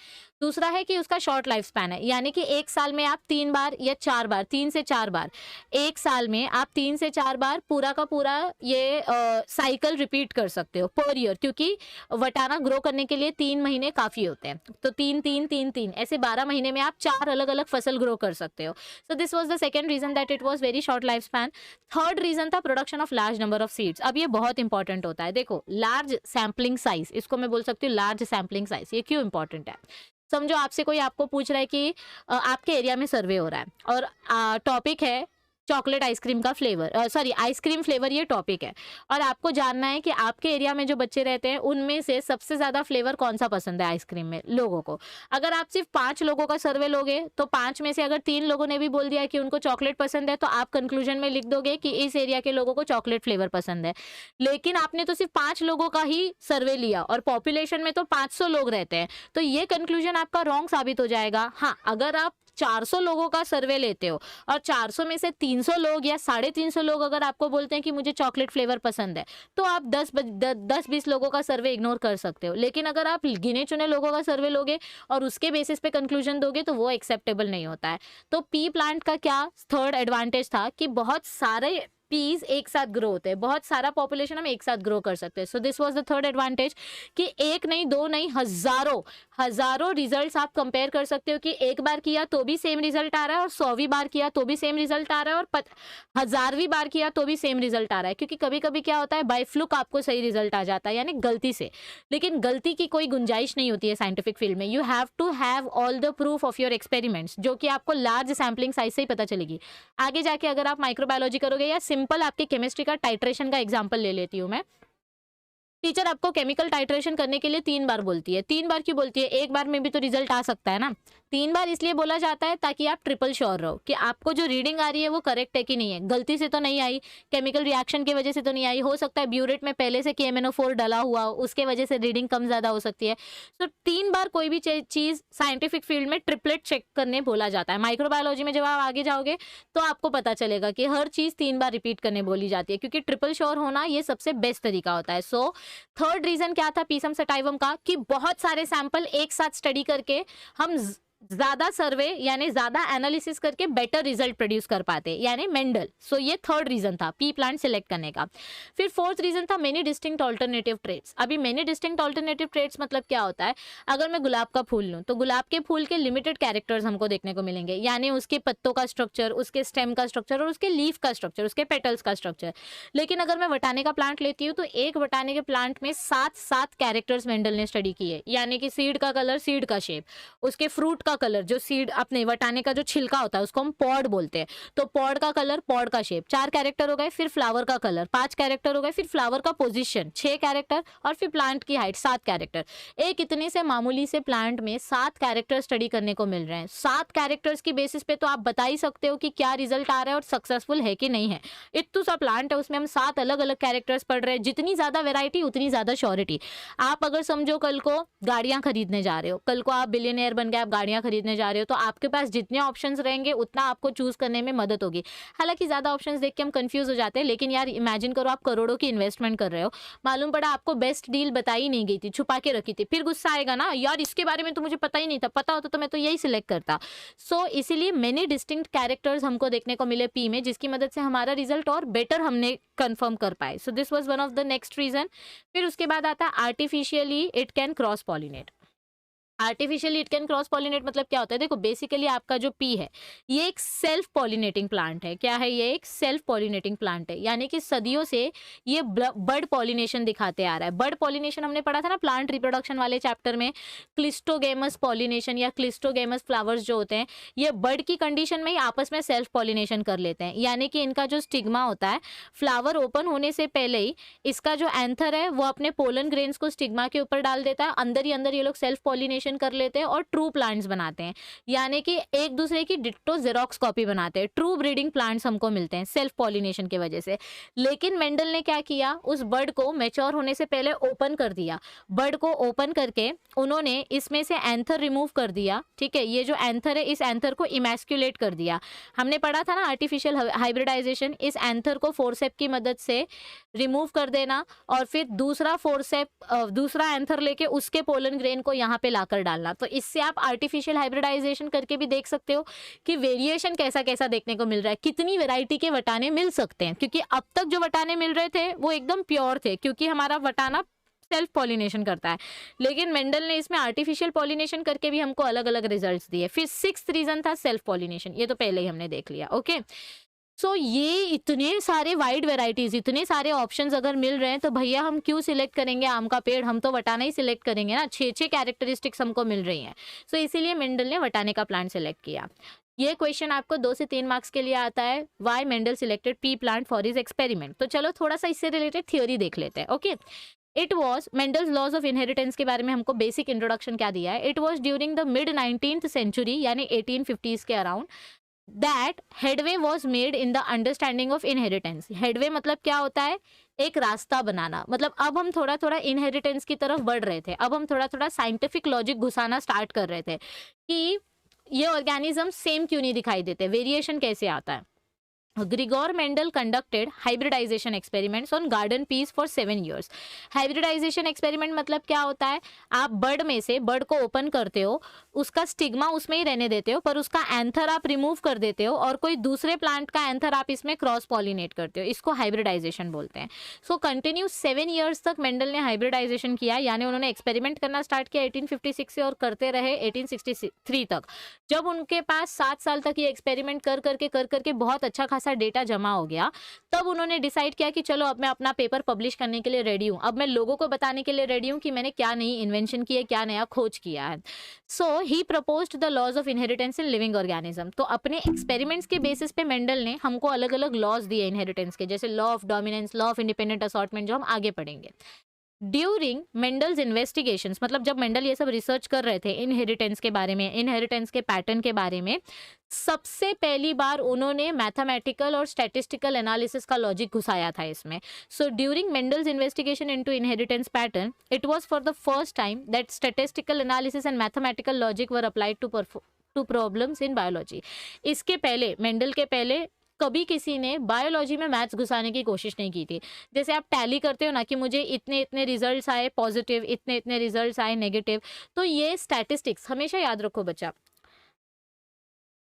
दूसरा है कि उसका शॉर्ट लाइफ स्पैन है, यानी कि 1 साल में आप 3 बार या 4 बार, 3 से 4 बार, 1 साल में आप 3 से 4 बार पूरा का पूरा ये साइकिल रिपीट कर सकते हो पर ईयर, क्योंकि वटाना ग्रो करने के लिए 3 महीने काफी होते हैं। तो 3 ऐसे 12 महीने में आप 4 अलग अलग फसल ग्रो कर सकते हो। So this was the second reason that it was very short life span. Third reason था production of large number of seeds. अब ये बहुत इंपॉर्टेंट होता है। देखो लार्ज सैम्पलिंग साइज, इसको मैं बोल सकती हूँ लार्ज सैम्पलिंग साइज। ये क्यों इंपॉर्टेंट है, समझो आपसे कोई आपको पूछ रहा है कि आपके एरिया में सर्वे हो रहा है और टॉपिक है चॉकलेट आइसक्रीम का फ्लेवर, आइसक्रीम फ्लेवर, ये टॉपिक है, और आपको जानना है कि आपके एरिया में जो बच्चे रहते हैं उनमें से सबसे ज्यादा फ्लेवर कौन सा पसंद है आइसक्रीम में लोगों को। अगर आप सिर्फ 5 लोगों का सर्वे लोगे तो 5 में से अगर 3 लोगों ने भी बोल दिया कि उनको चॉकलेट पसंद है, तो आप कंक्लूजन में लिख दोगे कि इस एरिया के लोगों को चॉकलेट फ्लेवर पसंद है। लेकिन आपने तो सिर्फ 5 लोगों का ही सर्वे लिया और पॉपुलेशन में तो 500 लोग रहते हैं, तो ये कंक्लूजन आपका रॉन्ग साबित हो जाएगा। हाँ, अगर आप 400 लोगों का सर्वे लेते हो और 400 में से 300 लोग या 350 लोग अगर आपको बोलते हैं कि मुझे चॉकलेट फ्लेवर पसंद है, तो आप 10-20 लोगों का सर्वे इग्नोर कर सकते हो। लेकिन अगर आप गिने चुने लोगों का सर्वे लोगे और उसके बेसिस पे कंक्लूजन दोगे तो वो एक्सेप्टेबल नहीं होता है। तो पी प्लांट का क्या थर्ड एडवांटेज था कि बहुत सारे पीस एक साथ ग्रो होते हैं, बहुत सारा पॉपुलेशन हम एक साथ ग्रो कर सकते हैं। सो this was the third advantage कि एक नहीं, 2 नहीं, हजारों रिजल्ट्स आप कंपेयर कर सकते हो कि एक बार किया तो भी सेम रिजल्ट आ रहा है और 100वीं बार किया तो भी सेम रिजल्ट आ रहा है और 1000वीं बार किया तो भी सेम रिजल्ट आ रहा है। क्योंकि कभी कभी क्या होता है, बाय फ्लुक आपको सही रिजल्ट आ जाता है, यानी गलती से। लेकिन गलती की कोई गुंजाइश नहीं होती है साइंटिफिक फील्ड में। You have to have all the proof of your experiments, जो कि आपको लार्ज सैम्पलिंग साइज से ही पता चलेगी। आगे जाके अगर आप माइक्रोबायोलॉजी करोगे या सिंपल आपकी केमिस्ट्री का टाइट्रेशन का एग्जाम्पल ले लेती हूँ मैं, टीचर आपको केमिकल टाइट्रेशन करने के लिए 3 बार बोलती है। 3 बार क्यों बोलती है? एक बार में भी तो रिजल्ट आ सकता है ना। 3 बार इसलिए बोला जाता है ताकि आप ट्रिपल श्योर रहो कि आपको जो रीडिंग आ रही है वो करेक्ट है कि नहीं है। गलती से तो नहीं आई, केमिकल रिएक्शन की वजह से तो नहीं आई, हो सकता है ब्यूरेट में पहले से KMnO4 डला हुआ हो, उसके वजह से रीडिंग कम ज़्यादा हो सकती है। तो 3 बार कोई भी चीज़ साइंटिफिक फील्ड में ट्रिपलेट चेक करने बोला जाता है। माइक्रोबायोलॉजी में जब आप आगे जाओगे तो आपको पता चलेगा कि हर चीज़ 3 बार रिपीट करने बोली जाती है, क्योंकि ट्रिपल श्योर होना ये सबसे बेस्ट तरीका होता है। सो थर्ड रीजन क्या था पीसम सटाइवम का? कि बहुत सारे सैंपल एक साथ स्टडी करके हम ज्यादा सर्वे यानी ज्यादा एनालिसिस करके बेटर रिजल्ट प्रोड्यूस कर पाते, यानी मेंडल। सो ये थर्ड रीजन था पी प्लांट सिलेक्ट करने का। फिर फोर्थ रीजन था मेनी डिस्टिंक्ट ऑल्टरनेटिव ट्रेड्स। अभी मेनी डिस्टिंक्ट ऑल्टरनेटिव ट्रेड्स मतलब क्या होता है? अगर मैं गुलाब का फूल लूँ तो गुलाब के फूल के लिमिटेड कैरेक्टर्स हमको देखने को मिलेंगे, यानी उसके पत्तों का स्ट्रक्चर, उसके स्टेम का स्ट्रक्चर और उसके लीफ का स्ट्रक्चर, उसके पेटल्स का स्ट्रक्चर। लेकिन अगर मैं वटाने का प्लांट लेती हूँ तो एक वटाने के प्लांट में 7 कैरेक्टर्स मेंडल ने स्टडी किए, यानी कि सीड का कलर, सीड का शेप, उसके फ्रूट का कलर, जो सीड अपने वटाने का जो छिलका होता है उसको हम पॉड बोलते हैं, तो पॉड का कलर, पॉड का शेप, 4 कैरेक्टर हो गए। फिर फ्लावर का कलर 5 कैरेक्टर हो गए। फिर फ्लावर का पोजीशन 6 कैरेक्टर, और फिर प्लांट की हाइट 7 कैरेक्टर। एक इतने से मामूली से प्लांट में 7 कैरेक्टर स्टडी करने को मिल रहे हैं। 7 कैरेक्टर्स की बेसिस पे तो आप बता ही सकते हो कि क्या रिजल्ट आ रहा है और सक्सेसफुल है कि नहीं है। इतना सा प्लांट है, उसमें हम 7 अलग अलग कैरेक्टर्स पढ़ रहे हैं। जितनी ज्यादा वेराइटी उतनी ज्यादा श्योरिटी। आप अगर समझो कल को गाड़ियां खरीदने जा रहे हो, कल को आप बिलियनियर बन के आप गाड़ियां खरीदने जा रहे हो, तो आपके पास जितने ऑप्शंस रहेंगे उतना आपको चूज करने में मदद होगी। हालांकि ज्यादा ऑप्शंस देख के हम कंफ्यूज हो जाते हैं, लेकिन यार इमेजिन करो आप करोड़ों की इन्वेस्टमेंट कर रहे हो, मालूम पड़ा आपको बेस्ट डील बताई नहीं गई थी, छुपा के रखी थी, फिर गुस्सा आएगा ना, यार इसके बारे में तो मुझे पता ही नहीं था, पता होता तो मैं तो यही सिलेक्ट करता। सो इसीलिए मेनी डिस्टिंक्ट कैरेक्टर्स हमको देखने को मिले पी में, जिसकी मदद से हमारा रिजल्ट और बेटर हमने कंफर्म कर पाए। So this was one of the next reason. फिर उसके बाद आता है artificially it can cross pollinate. Artificially it can cross pollinate मतलब क्या होता है? देखो बेसिकली आपका जो पी है ये एक सेल्फ पॉलिनेटिंग प्लांट है। क्या है? ये एक सेल्फ पॉलिनेटिंग प्लांट है, यानी कि सदियों से ये बर्ड पॉलिनेशन दिखाते आ रहा है। बर्ड पॉलिनेशन हमने पढ़ा था ना प्लांट रिप्रोडक्शन वाले चैप्टर में, क्लिस्टोगेमस पॉलिनेशन या क्लिस्टोगेमस फ्लावर्स जो होते हैं ये बर्ड की कंडीशन में ही आपस में सेल्फ पॉलिनेशन कर लेते हैं, यानी कि इनका जो स्टिग्मा होता है, फ्लावर ओपन होने से पहले ही इसका जो एंथर है वो अपने पोलन ग्रेन्स को स्टिग्मा के ऊपर डाल देता है, अंदर ही अंदर ये लोग सेल्फ पॉलिनेशन कर लेते हैं और ट्रू प्लांट्स बनाते हैं, यानी कि एक दूसरे की डिट्टो जेरोक्स कॉपी बनाते हैं। ट्रू ब्रीडिंग प्लांट्स हमको मिलते हैं सेल्फ पॉलिनेशन की वजह से। लेकिन मेंडल ने क्या किया? उस बर्ड को मैच्योर होने से पहले ओपन कर दिया। बर्ड को ओपन करके उन्होंने इसमें से एंथर रिमूव कर दिया, ठीक है, ये जो एंथर है इस एंथर को इमैस्कुलेट कर दिया। हमने पढ़ा था ना आर्टिफिशियल हाइब्रिडाइजेशन, इस एंथर को फोर्सेप की मदद से रिमूव कर देना और फिर दूसरा फोर्सेप दूसरा एंथर लेके उसके पोलन ग्रेन को यहाँ पे लाकर डालना। तो इससे आप आर्टिफिशियल हाइब्रिडाइजेशन करके भी देख सकते हो कि वेरिएशन कैसा कैसा देखने को मिल रहा है, कितनी वैरायटी के वटाने मिल सकते हैं। क्योंकि अब तक जो वटाने मिल रहे थे वो एकदम प्योर थे, क्योंकि हमारा वटाना सेल्फ पॉलिनेशन करता है, लेकिन मेंडल ने इसमें आर्टिफिशियल पॉलिनेशन करके भी हमको अलग अलग रिजल्ट्स दिए। फिर 6th रीजन था सेल्फ पॉलिनेशन, ये तो पहले ही हमने देख लिया। ओके, सो ये इतने सारे वाइड वेराइटीज, इतने सारे ऑप्शंस अगर मिल रहे हैं तो भैया हम क्यों सिलेक्ट करेंगे आम का पेड़? हम तो वटाना ही सिलेक्ट करेंगे ना, 6 कैरेक्टरिस्टिक्स हमको मिल रही हैं। सो इसीलिए मेंडल ने वटाने का प्लांट सिलेक्ट किया। ये क्वेश्चन आपको 2 से 3 मार्क्स के लिए आता है, why Mendel selected pea plant for his experiment. तो चलो थोड़ा सा इससे रिलेटेड थ्योरी देख लेते हैं। Okay, it was Mendel's laws of inheritance के बारे में हमको बेसिक इंट्रोडक्शन क्या दिया है? It was during the mid 19th century यानी 1850s के around that headway was made in the understanding of inheritance. Headway मतलब क्या होता है? एक रास्ता बनाना। मतलब अब हम थोड़ा थोड़ा इनहेरिटेंस की तरफ बढ़ रहे थे, अब हम थोड़ा थोड़ा साइंटिफिक लॉजिक घुसाना स्टार्ट कर रहे थे कि ये ऑर्गेनिज्म सेम क्यों नहीं दिखाई देते, वेरिएशन कैसे आता है। Gregor Mendel conducted hybridization experiments on garden peas for 7 years। Hybridization experiment मतलब क्या होता है? आप बर्ड में से बर्ड को ओपन करते हो, उसका स्टिग्मा उसमें ही रहने देते हो, पर उसका एंथर आप रिमूव कर देते हो और कोई दूसरे प्लांट का एंथर आप इसमें क्रॉस पॉलिनेट करते हो, इसको हाइब्रिडाइजेशन बोलते हैं। सो कंटिन्यू 7 years तक मेंडल ने हाइब्रिडाइजेशन किया, यानी उन्होंने एक्सपेरिमेंट करना स्टार्ट किया 1856 से और करते रहे 1863 तक। जब उनके पास 7 साल तक ये एक्सपेरिमेंट कर करके बहुत अच्छा सा डेटा जमा हो गया, तब उन्होंने डिसाइड किया कि चलो अब मैं अपना पेपर पब्लिश करने के लिए रेडी हूं, अब मैं लोगों को बताने के लिए रेडी हूं कि मैंने क्या नई इन्वेंशन की है, क्या नया खोज किया है। So he proposed the laws of inheritance in living organism. तो अपने एक्सपेरिमेंट्स के बेसिस पे मेंडल ने हमको अलग अलग लॉज दिए इनहेरिटेंस के, जैसे law of dominance, law of independent assortment, जो हम आगे पढ़ेंगे। ड्यूरिंग मेंडल्स इन्वेस्टिगेशंस, मतलब जब मेंडल ये सब रिसर्च कर रहे थे इनहेरिटेंस के बारे में, इनहेरिटेंस के पैटर्न के बारे में, सबसे पहली बार उन्होंने मैथमेटिकल और स्टैटिस्टिकल एनालिसिस का लॉजिक घुसाया था इसमें. So during Mendel's investigation into inheritance pattern, it was for the first time that statistical analysis and mathematical logic were applied to problems in biology. इसके पहले, मेंडल के पहले, कभी किसी ने बायोलॉजी में मैथ्स घुसाने की कोशिश नहीं की थी. जैसे आप टैली करते हो ना कि मुझे इतने इतने रिजल्ट्स आए पॉजिटिव, इतने इतने रिजल्ट्स आए नेगेटिव, तो ये स्टैटिस्टिक्स हमेशा याद रखो बच्चा,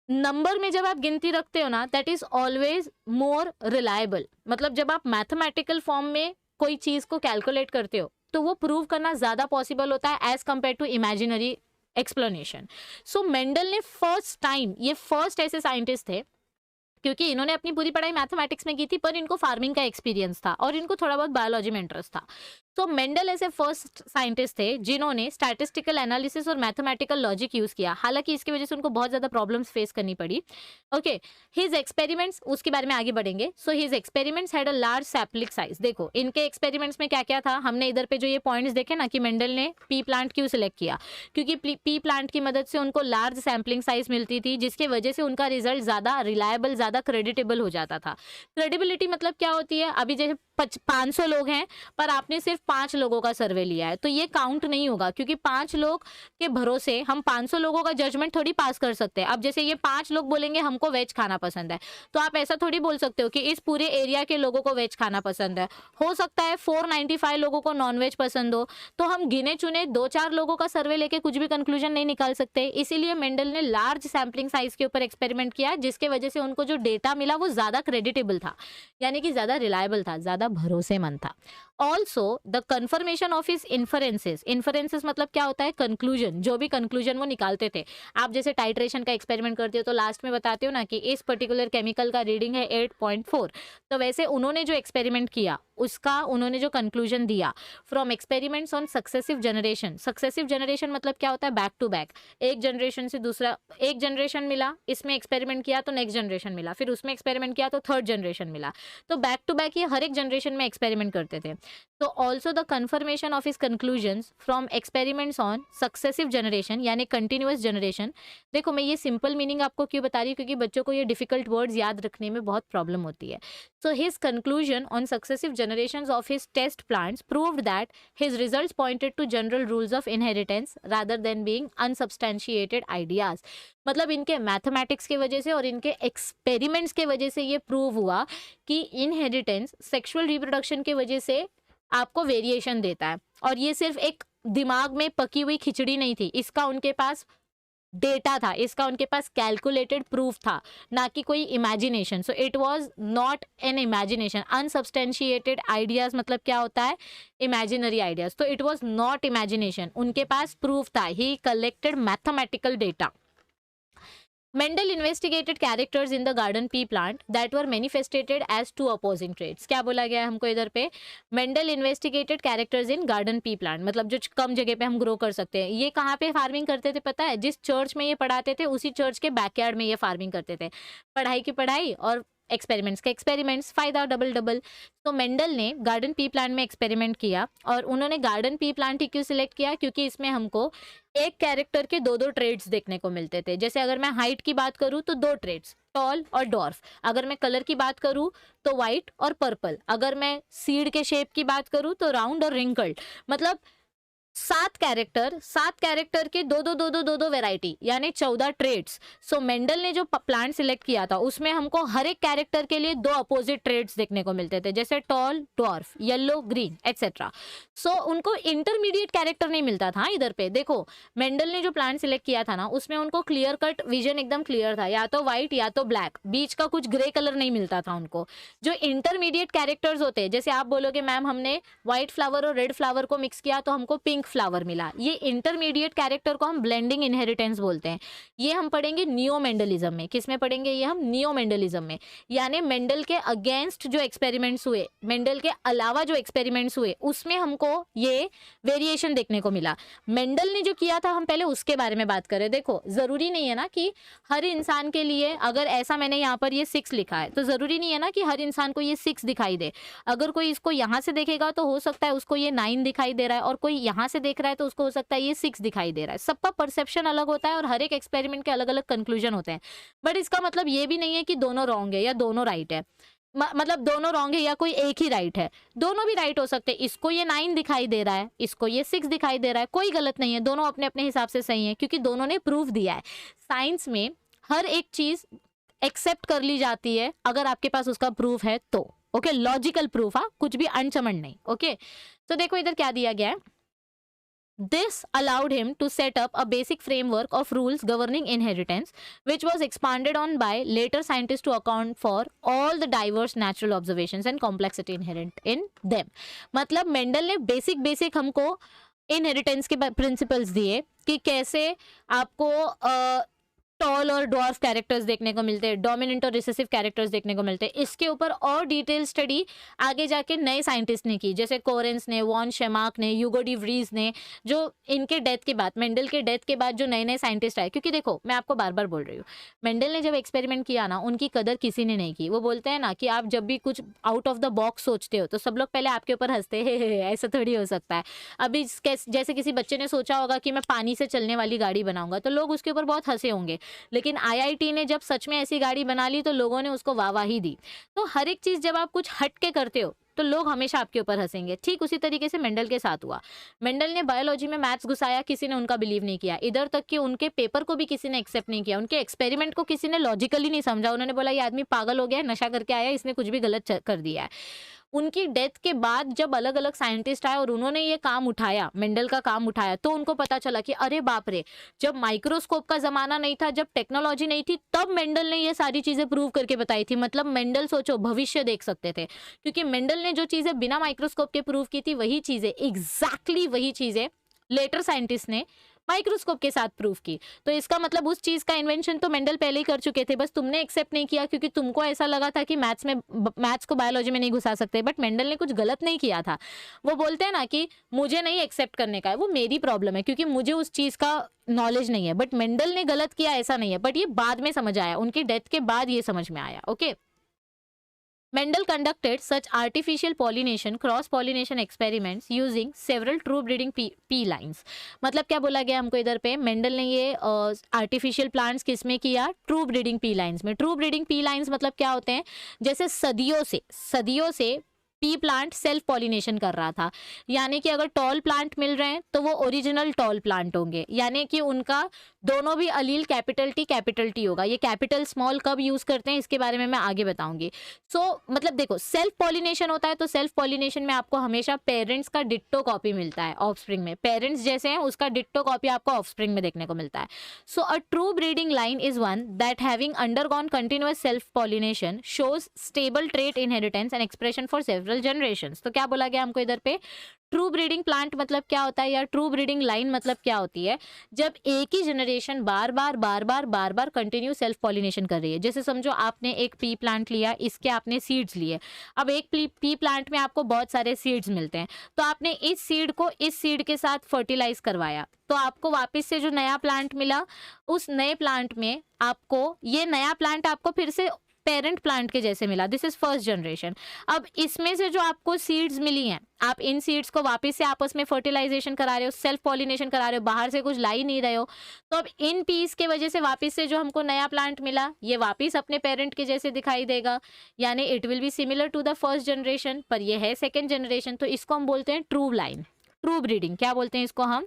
नंबर में जब आप गिनती रखते हो ना, that is always more reliable. मतलब जब आप मैथमेटिकल फॉर्म में कोई चीज को कैलकुलेट करते हो तो वो प्रूव करना ज्यादा पॉसिबल होता है as compare to imaginary explanation. So Mendel ने फर्स्ट टाइम, ये फर्स्ट ऐसे साइंटिस्ट थे, क्योंकि इन्होंने अपनी पूरी पढ़ाई मैथमेटिक्स में की थी पर इनको फार्मिंग का एक्सपीरियंस था और इनको थोड़ा बहुत बायोलॉजी में इंटरेस्ट था. तो मेंडल ऐसे फर्स्ट साइंटिस्ट थे जिन्होंने स्टैटिस्टिकल एनालिसिस और मैथमेटिकल लॉजिक यूज किया. हालांकि इसकी वजह से उनको बहुत ज्यादा प्रॉब्लम्स फेस करनी पड़ी. ओके, हिज एक्सपेरिमेंट्स, उसके बारे में आगे बढ़ेंगे. So his experiments had a large sampling size. देखो इनके एक्सपेरिमेंट्स में क्या क्या था, हमने इधर पे जो ये पॉइंट्स देखे ना कि मेंडल ने पी प्लांट क्यों सिलेक्ट किया, क्योंकि पी प्लांट की मदद से उनको लार्ज सैम्पलिंग साइज मिलती थी, जिसकी वजह से उनका रिजल्ट ज्यादा रिलायबल, ज्यादा क्रेडिटेबल हो जाता था. क्रेडिबिलिटी मतलब क्या होती है, अभी जैसे 500 लोग हैं पर आपने सिर्फ 5 लोगों का सर्वे लिया है तो ये काउंट नहीं होगा, क्योंकि 5 लोग के भरोसे हम 500 लोगों का जजमेंट थोड़ी पास कर सकते हैं. अब जैसे ये 5 लोग बोलेंगे हमको वेज खाना पसंद है, तो आप ऐसा थोड़ी बोल सकते हो कि इस पूरे एरिया के लोगों को वेज खाना पसंद है. हो सकता है 495 लोगों को नॉन वेज पसंद हो, तो हम गिने चुने 2-4 लोगों का सर्वे लेके कुछ भी कंक्लूजन नहीं निकाल सकते. इसीलिए मेंडल ने लार्ज सैम्पलिंग साइज के ऊपर एक्सपेरिमेंट किया, जिसके वजह से उनको जो डेटा मिला वो ज्यादा क्रेडिटेबल था, यानी कि ज्यादा रिलायबल था, ज्यादा भरोसेमंद था. Also the confirmation of his inferences. Inferences मतलब क्या होता है, कंक्लूजन, जो भी कंक्लूजन वो निकालते थे. आप जैसे टाइट्रेशन का एक्सपेरिमेंट करते हो तो लास्ट में बताते हो ना कि इस पर्टिकुलर केमिकल का रीडिंग है 8.4, तो वैसे उन्होंने जो एक्सपेरिमेंट किया उसका उन्होंने जो कंक्लूजन दिया from experiments on successive generation. Successive generation मतलब क्या होता है, बैक टू बैक, एक जनरेशन से दूसरा, एक जनरेशन मिला, इसमें एक्सपेरिमेंट किया तो नेक्स्ट जनरेशन मिला, फिर उसमें एक्सपेरिमेंट किया तो थर्ड जनरेशन मिला, तो बैक टू बैक ये हर एक जनरेशन में एक्सपेरिमेंट करते थे. तो also the confirmation of his conclusions from experiments on successive generation, यानी कंटिन्यूअस जनरेशन. देखो मैं ये सिंपल मीनिंग आपको क्यों बता रही हूँ, क्योंकि बच्चों को ये डिफिकल्ट वर्ड्स याद रखने में बहुत प्रॉब्लम होती है. So his conclusion on successive generations of his test plants proved that his results pointed to general rules of inheritance rather than being unsubstantiated ideas. मतलब इनके मैथमेटिक्स के वजह से और इनके एक्सपेरिमेंट्स के वजह से ये प्रूव हुआ कि इनहेरिटेंस सेक्सुअल रिप्रोडक्शन के वजह से आपको वेरिएशन देता है, और ये सिर्फ एक दिमाग में पकी हुई खिचड़ी नहीं थी, इसका उनके पास डेटा था, इसका उनके पास कैलकुलेटेड प्रूफ था, ना कि कोई imagination. So it was not an imagination. Unsubstantiated ideas मतलब क्या होता है, इमेजिनरी आइडियाज. तो इट वाज नॉट इमेजिनेशन, उनके पास प्रूफ था. ही collected mathematical data. Mendel investigated characters in the garden pea plant that were manifested as two opposing traits. क्या बोला गया है हमको इधर पे, Mendel investigated characters in garden pea plant, मतलब जो कम जगह पे हम ग्रो कर सकते हैं. ये कहाँ पे फार्मिंग करते थे पता है, जिस चर्च में ये पढ़ाते थे उसी चर्च के बैकयार्ड में ये फार्मिंग करते थे. पढ़ाई की पढ़ाई और एक्सपेरिमेंट्स के एक्सपेरिमेंट्स, फायदा डबल डबल. तो मेंडल ने गार्डन पी प्लांट में एक्सपेरिमेंट किया, और उन्होंने गार्डन पी प्लांट ही क्यों सिलेक्ट किया, क्योंकि इसमें हमको एक कैरेक्टर के दो ट्रेड्स देखने को मिलते थे. जैसे अगर मैं हाइट की बात करूं तो 2 ट्रेड्स, टॉल और डॉर्फ. अगर मैं कलर की बात करूं तो व्हाइट और पर्पल. अगर मैं सीड के शेप की बात करूं तो राउंड और रिंकल्ड. मतलब 7 कैरेक्टर के दो वेराइटी, यानी 14 ट्रेड्स. सो मेंडल ने जो प्लांट सिलेक्ट किया था उसमें हमको हर एक कैरेक्टर के लिए 2 अपोजिट ट्रेड्स देखने को मिलते थे, जैसे tall, dwarf, yellow, green etcetera. So उनको इंटरमीडिएट कैरेक्टर नहीं मिलता था. इधर पे देखो मेंडल ने जो प्लांट सिलेक्ट किया था ना उसमें उनको क्लियर कट विजन एकदम क्लियर था, या तो व्हाइट या तो ब्लैक, बीच का कुछ ग्रे कलर नहीं मिलता था उनको. जो इंटरमीडिएट कैरेक्टर्स होते हैं, जैसे आप बोलोगे मैम हमने व्हाइट फ्लावर और रेड फ्लावर को मिक्स किया तो हमको पिंक पिंक फ्लावर मिला। ये इंटरमीडिएट कैरेक्टर को हम ब्लेंडिंग इनहेरिटेंस बोलते हैं। ये हम पढ़ेंगे नियो मेंडलिज्म में। किसमें पढ़ेंगे ये हम? नियो मेंडलिज्म में। यानी मेंडल के अगेंस्ट जो एक्सपेरिमेंट्स हुए, मेंडल के अलावा जो एक्सपेरिमेंट्स हुए, उसमें हमको ये वेरिएशन देखने को मिला। मेंडल ने जो किया था हम पहले उसके बारे में बात करें। देखो जरूरी नहीं है ना कि हर इंसान के लिए, अगर ऐसा मैंने यहाँ पर ये 6 लिखा है तो जरूरी नहीं है ना कि हर इंसान को ये 6 दिखाई दे। अगर कोई इसको यहाँ से देखेगा तो हो सकता है उसको ये 9 दिखाई दे रहा है, और कोई यहाँ से देख रहा है तो उसको हो सकता है ये 6 दिखाई दे रहा है। सबका परसेप्शन अलग होता है और हर एक एक्सपेरिमेंट के अलग अलग कंक्लूजन होते हैं। बट इसका मतलब ये भी नहीं है कि दोनों रॉन्ग है या दोनों राइट है। मतलब दोनों रॉन्ग है या कोई एक ही राइट है। दोनों भी राइट हो सकते हैं। इसको ये 9 दिखाई दे रहा है, इसको ये 6 दिखाई दे रहा है, कोई गलत नहीं है। दोनों अपने अपने हिसाब से सही है, क्योंकि दोनों ने प्रूफ दिया है। साइंस में हर एक चीज एक्सेप्ट कर ली जाती है अगर आपके पास उसका प्रूफ है तो। ओके, लॉजिकल प्रूफ, हाँ, कुछ भी अनचमन नहीं। ओके, तो देखो इधर क्या दिया गया है। This allowed him to set up a basic framework of rules governing inheritance, which was expanded on by later scientists to account for all the diverse natural observations and complexity inherent in them. मतलब Mendel ने basic हमको inheritance के principles दिए कि कैसे आपको toll और dwarf characters देखने को मिलते हैं, डोमिनेंट और रिसेसिव कैरेक्टर्स देखने को मिलते हैं। इसके ऊपर और डिटेल स्टडी आगे जाके नए साइंटिस्ट ने की, जैसे कोरेंस ने, वॉन शेमार्क ने, ह्यूगो डी व्रीज ने, जो इनके डेथ के बाद, मेंडल के डेथ के बाद जो नए नए साइंटिस्ट आए। क्योंकि देखो मैं आपको बार बार बोल रही हूँ, मेंडल ने जब एक्सपेरिमेंट किया ना, उनकी कदर किसी ने नहीं की। वो बोलते हैं ना कि आप जब भी कुछ आउट ऑफ द बॉक्स सोचते हो तो सब लोग पहले आपके ऊपर हंसते हैं, ऐसा थोड़ी हो सकता है। अभी जैसे किसी बच्चे ने सोचा होगा कि मैं पानी से चलने वाली गाड़ी बनाऊंगा, तो लोग उसके ऊपर बहुत हंसे होंगे। लेकिन आईआईटी ने जब सच में ऐसी गाड़ी बना ली तो लोगों ने उसको वाहवाही दी। तो हर एक चीज जब आप कुछ हट के करते हो तो लोग हमेशा आपके ऊपर हंसेंगे। ठीक उसी तरीके से मेंडल के साथ हुआ। मेंडल ने बायोलॉजी में मैथ्स घुसाया, किसी ने उनका बिलीव नहीं किया। इधर तक कि उनके पेपर को भी किसी ने एक्सेप्ट नहीं किया, उनके एक्सपेरिमेंट को किसी ने लॉजिकली नहीं समझा। उन्होंने बोला ये आदमी पागल हो गया है, नशा करके आया, इसने कुछ भी गलत कर दिया है। उनकी डेथ के बाद जब अलग अलग साइंटिस्ट आए और उन्होंने ये काम उठाया, मेंडल का काम उठाया, तो उनको पता चला कि अरे बाप रे, जब माइक्रोस्कोप का जमाना नहीं था, जब टेक्नोलॉजी नहीं थी, तब मेंडल ने ये सारी चीजें प्रूव करके बताई थी। मतलब मेंडल सोचो भविष्य देख सकते थे, क्योंकि मेंडल ने जो चीजें बिना माइक्रोस्कोप के प्रूव की थी, वही चीजें, एग्जैक्टली वही चीजें लेटर साइंटिस्ट ने माइक्रोस्कोप के साथ प्रूफ की। तो इसका मतलब उस चीज का इन्वेंशन तो मेंडल पहले ही कर चुके थे, बस तुमने एक्सेप्ट नहीं किया क्योंकि तुमको ऐसा लगा था कि मैथ्स को बायोलॉजी में नहीं घुसा सकते। बट मेंडल ने कुछ गलत नहीं किया था। वो बोलते हैं ना कि मुझे नहीं एक्सेप्ट करने का है, वो मेरी प्रॉब्लम है क्योंकि मुझे उस चीज का नॉलेज नहीं है। बट मेंडल ने गलत किया ऐसा नहीं है, बट ये बाद में समझ आया, उनकी डेथ के बाद ये समझ में आया। Okay, Mendel conducted such artificial pollination, cross-pollination experiments using several true breeding pea lines. मतलब क्या बोला गया हमको इधर पे, मेंडल ने ये आर्टिफिशियल प्लांट्स किस में किया? ट्रू ब्रीडिंग पी लाइन्स में। ट्रू ब्रीडिंग पी लाइन्स मतलब क्या होते हैं? जैसे सदियों से पी प्लांट सेल्फ पॉलिनेशन कर रहा था, यानी कि अगर टॉल प्लांट मिल रहे हैं तो वो ओरिजिनल टॉल प्लांट होंगे, यानी कि उनका दोनों भी अलील कैपिटल टी होगा। ये कैपिटल स्मॉल कब यूज करते हैं इसके बारे में मैं आगे बताऊंगी। मतलब देखो, सेल्फ पॉलिनेशन होता है तो सेल्फ पॉलिनेशन में आपको हमेशा पेरेंट्स का डिट्टो कॉपी मिलता है ऑफस्प्रिंग में। पेरेंट्स जैसे हैं उसका डिट्टो कॉपी आपको ऑफस्प्रिंग में देखने को मिलता है। So a true breeding line is one that having undergone continuous self pollination shows stable trait inheritance and expression for several generations. तो क्या बोला गया हमको इधर पे? ट्रू ब्रीडिंग प्लांट मतलब क्या होता है, या ट्रू ब्रीडिंग लाइन मतलब क्या होती है? जब एक ही जनरेशन बार बार कंटिन्यू सेल्फ पॉलिनेशन कर रही है। जैसे समझो आपने एक पी प्लांट लिया, इसके आपने सीड्स लिए। अब एक पी प्लांट में आपको बहुत सारे सीड्स मिलते हैं, तो आपने इस सीड को इस सीड के साथ फर्टिलाइज करवाया, तो आपको वापस से जो नया प्लांट मिला, उस नए प्लांट में आपको ये नया प्लांट आपको फिर से पेरेंट प्लांट के जैसे मिला। This is first generation. अब इसमें से जो आपको सीड्स मिली हैं, आप इन सीड्स को वापस से आपस में फर्टिलाइजेशन करा रहे हो, सेल्फ पॉलिनेशन करा रहे हो, बाहर से कुछ ला ही नहीं रहे हो। तो अब इन पीस के वजह से वापस से जो हमको नया प्लांट मिला, ये वापस अपने पेरेंट के जैसे दिखाई देगा, यानी it will be similar to the first generation, पर ये है सेकेंड जनरेशन। तो इसको हम बोलते हैं ट्रू लाइन, ट्रू ब्रीडिंग। क्या बोलते हैं इसको हम?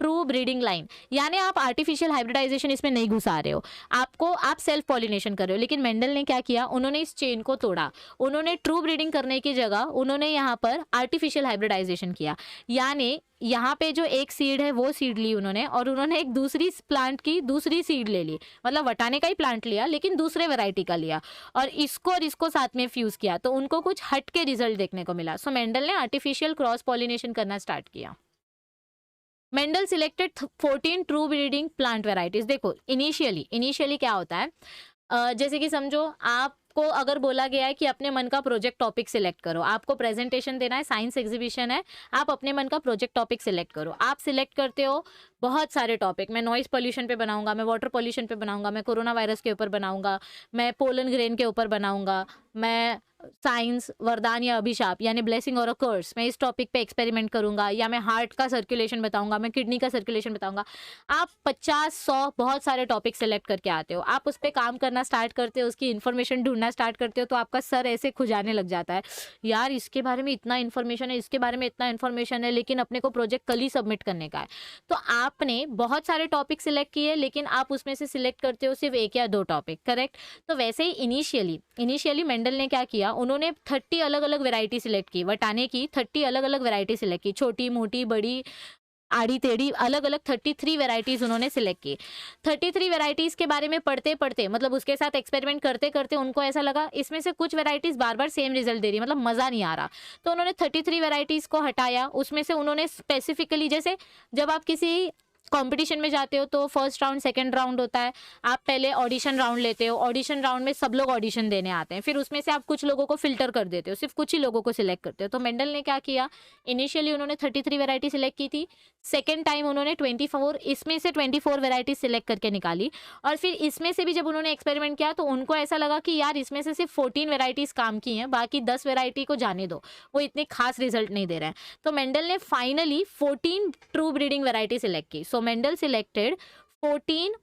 True breeding line. यानी आप आर्टिफिशियल हाइब्रिडाइजेशन इसमें नहीं घुसा रहे हो, आप सेल्फ पॉलिनेशन कर रहे हो। लेकिन मेंडल ने क्या किया? उन्होंने इस चेन को तोड़ा। उन्होंने ट्रू ब्रीडिंग करने की जगह उन्होंने यहाँ पर आर्टिफिशियल हाइब्रिडाइजेशन किया। यानी यहाँ पे जो एक सीड है वो सीड ली उन्होंने, और उन्होंने एक दूसरी प्लांट की दूसरी सीड ले ली, मतलब वटाने का ही प्लांट लिया लेकिन दूसरे वैरायटी का लिया, और इसको साथ में फ्यूज किया, तो उनको कुछ हट के रिजल्ट देखने को मिला। सो मेंडल ने आर्टिफिशियल क्रॉस पॉलिनेशन करना स्टार्ट किया। Mendel selected 14 true breeding plant varieties. देखो इनिशियली क्या होता है, जैसे कि समझो आपको अगर बोला गया है कि अपने मन का प्रोजेक्ट टॉपिक सिलेक्ट करो, आपको प्रेजेंटेशन देना है, साइंस एग्जीबिशन है, आप अपने मन का प्रोजेक्ट टॉपिक सिलेक्ट करो। आप सिलेक्ट करते हो बहुत सारे टॉपिक, मैं नॉइस पोल्यूशन पे बनाऊंगा, मैं वाटर पोल्यूशन पे बनाऊंगा, मैं कोरोना वायरस के ऊपर बनाऊंगा, मैं पोलन ग्रेन के ऊपर बनाऊंगा, मैं साइंस वरदान या अभिशाप यानी ब्लेसिंग और कर्स, मैं इस टॉपिक पे एक्सपेरिमेंट करूंगा, या मैं हार्ट का सर्कुलेशन बताऊंगा, मैं किडनी का सर्कुलेशन बताऊंगा। आप 50-100 बहुत सारे टॉपिक सेलेक्ट करके आते हो, आप उस पर काम करना स्टार्ट करते हो, उसकी इन्फॉर्मेशन ढूंढना स्टार्ट करते हो, तो आपका सर ऐसे खुजाने लग जाता है, यार इसके बारे में इतना इन्फॉर्मेशन है, इसके बारे में इतना इन्फॉर्मेशन है, लेकिन अपने को प्रोजेक्ट कल ही सबमिट करने का है। तो आपने बहुत सारे टॉपिक सिलेक्ट किए, लेकिन आप उसमें से सिलेक्ट करते हो सिर्फ 1 या 2 टॉपिक, करेक्ट। तो वैसे ही इनिशियली मेंडल ने क्या किया, उन्होंने 30 अलग अलग वैरायटी सिलेक्ट की, वटाने की 30 अलग अलग वैरायटी सिलेक्ट की, छोटी मोटी बड़ी आड़ी टेढ़ी अलग अलग 33 वैरायटीज उन्होंने सिलेक्ट की। 33 वैरायटीज के बारे में पढ़ते पढ़ते, मतलब उसके साथ एक्सपेरिमेंट करते करते उनको ऐसा लगा इसमें से कुछ वैरायटीज बार बार सेम रिजल्ट दे रही, मतलब मजा नहीं आ रहा, तो उन्होंने 33 वैरायटीज को हटाया। उसमें से उन्होंने स्पेसिफिकली, जैसे जब आप किसी कंपटीशन में जाते हो तो फर्स्ट राउंड सेकंड राउंड होता है, आप पहले ऑडिशन राउंड लेते हो, ऑडिशन राउंड में सब लोग ऑडिशन देने आते हैं, फिर उसमें से आप कुछ लोगों को फिल्टर कर देते हो, सिर्फ कुछ ही लोगों को सिलेक्ट करते हो। तो मेंडल ने क्या किया, इनिशियली उन्होंने 33 वैरायटी सिलेक्ट की थी, सेकेंड टाइम उन्होंने 24, इसमें से 24 वैरायटी सिलेक्ट करके निकाली, और फिर इसमें से भी जब उन्होंने एक्सपेरिमेंट किया तो उनको ऐसा लगा कि यार इसमें से सिर्फ 14 वैरायटीज काम की हैं, बाकी 10 वैरायटी को जाने दो, वो इतने खास रिजल्ट नहीं दे रहे हैं। तो मेंडल ने finally 14 true breeding variety select की। So Mendel selected 14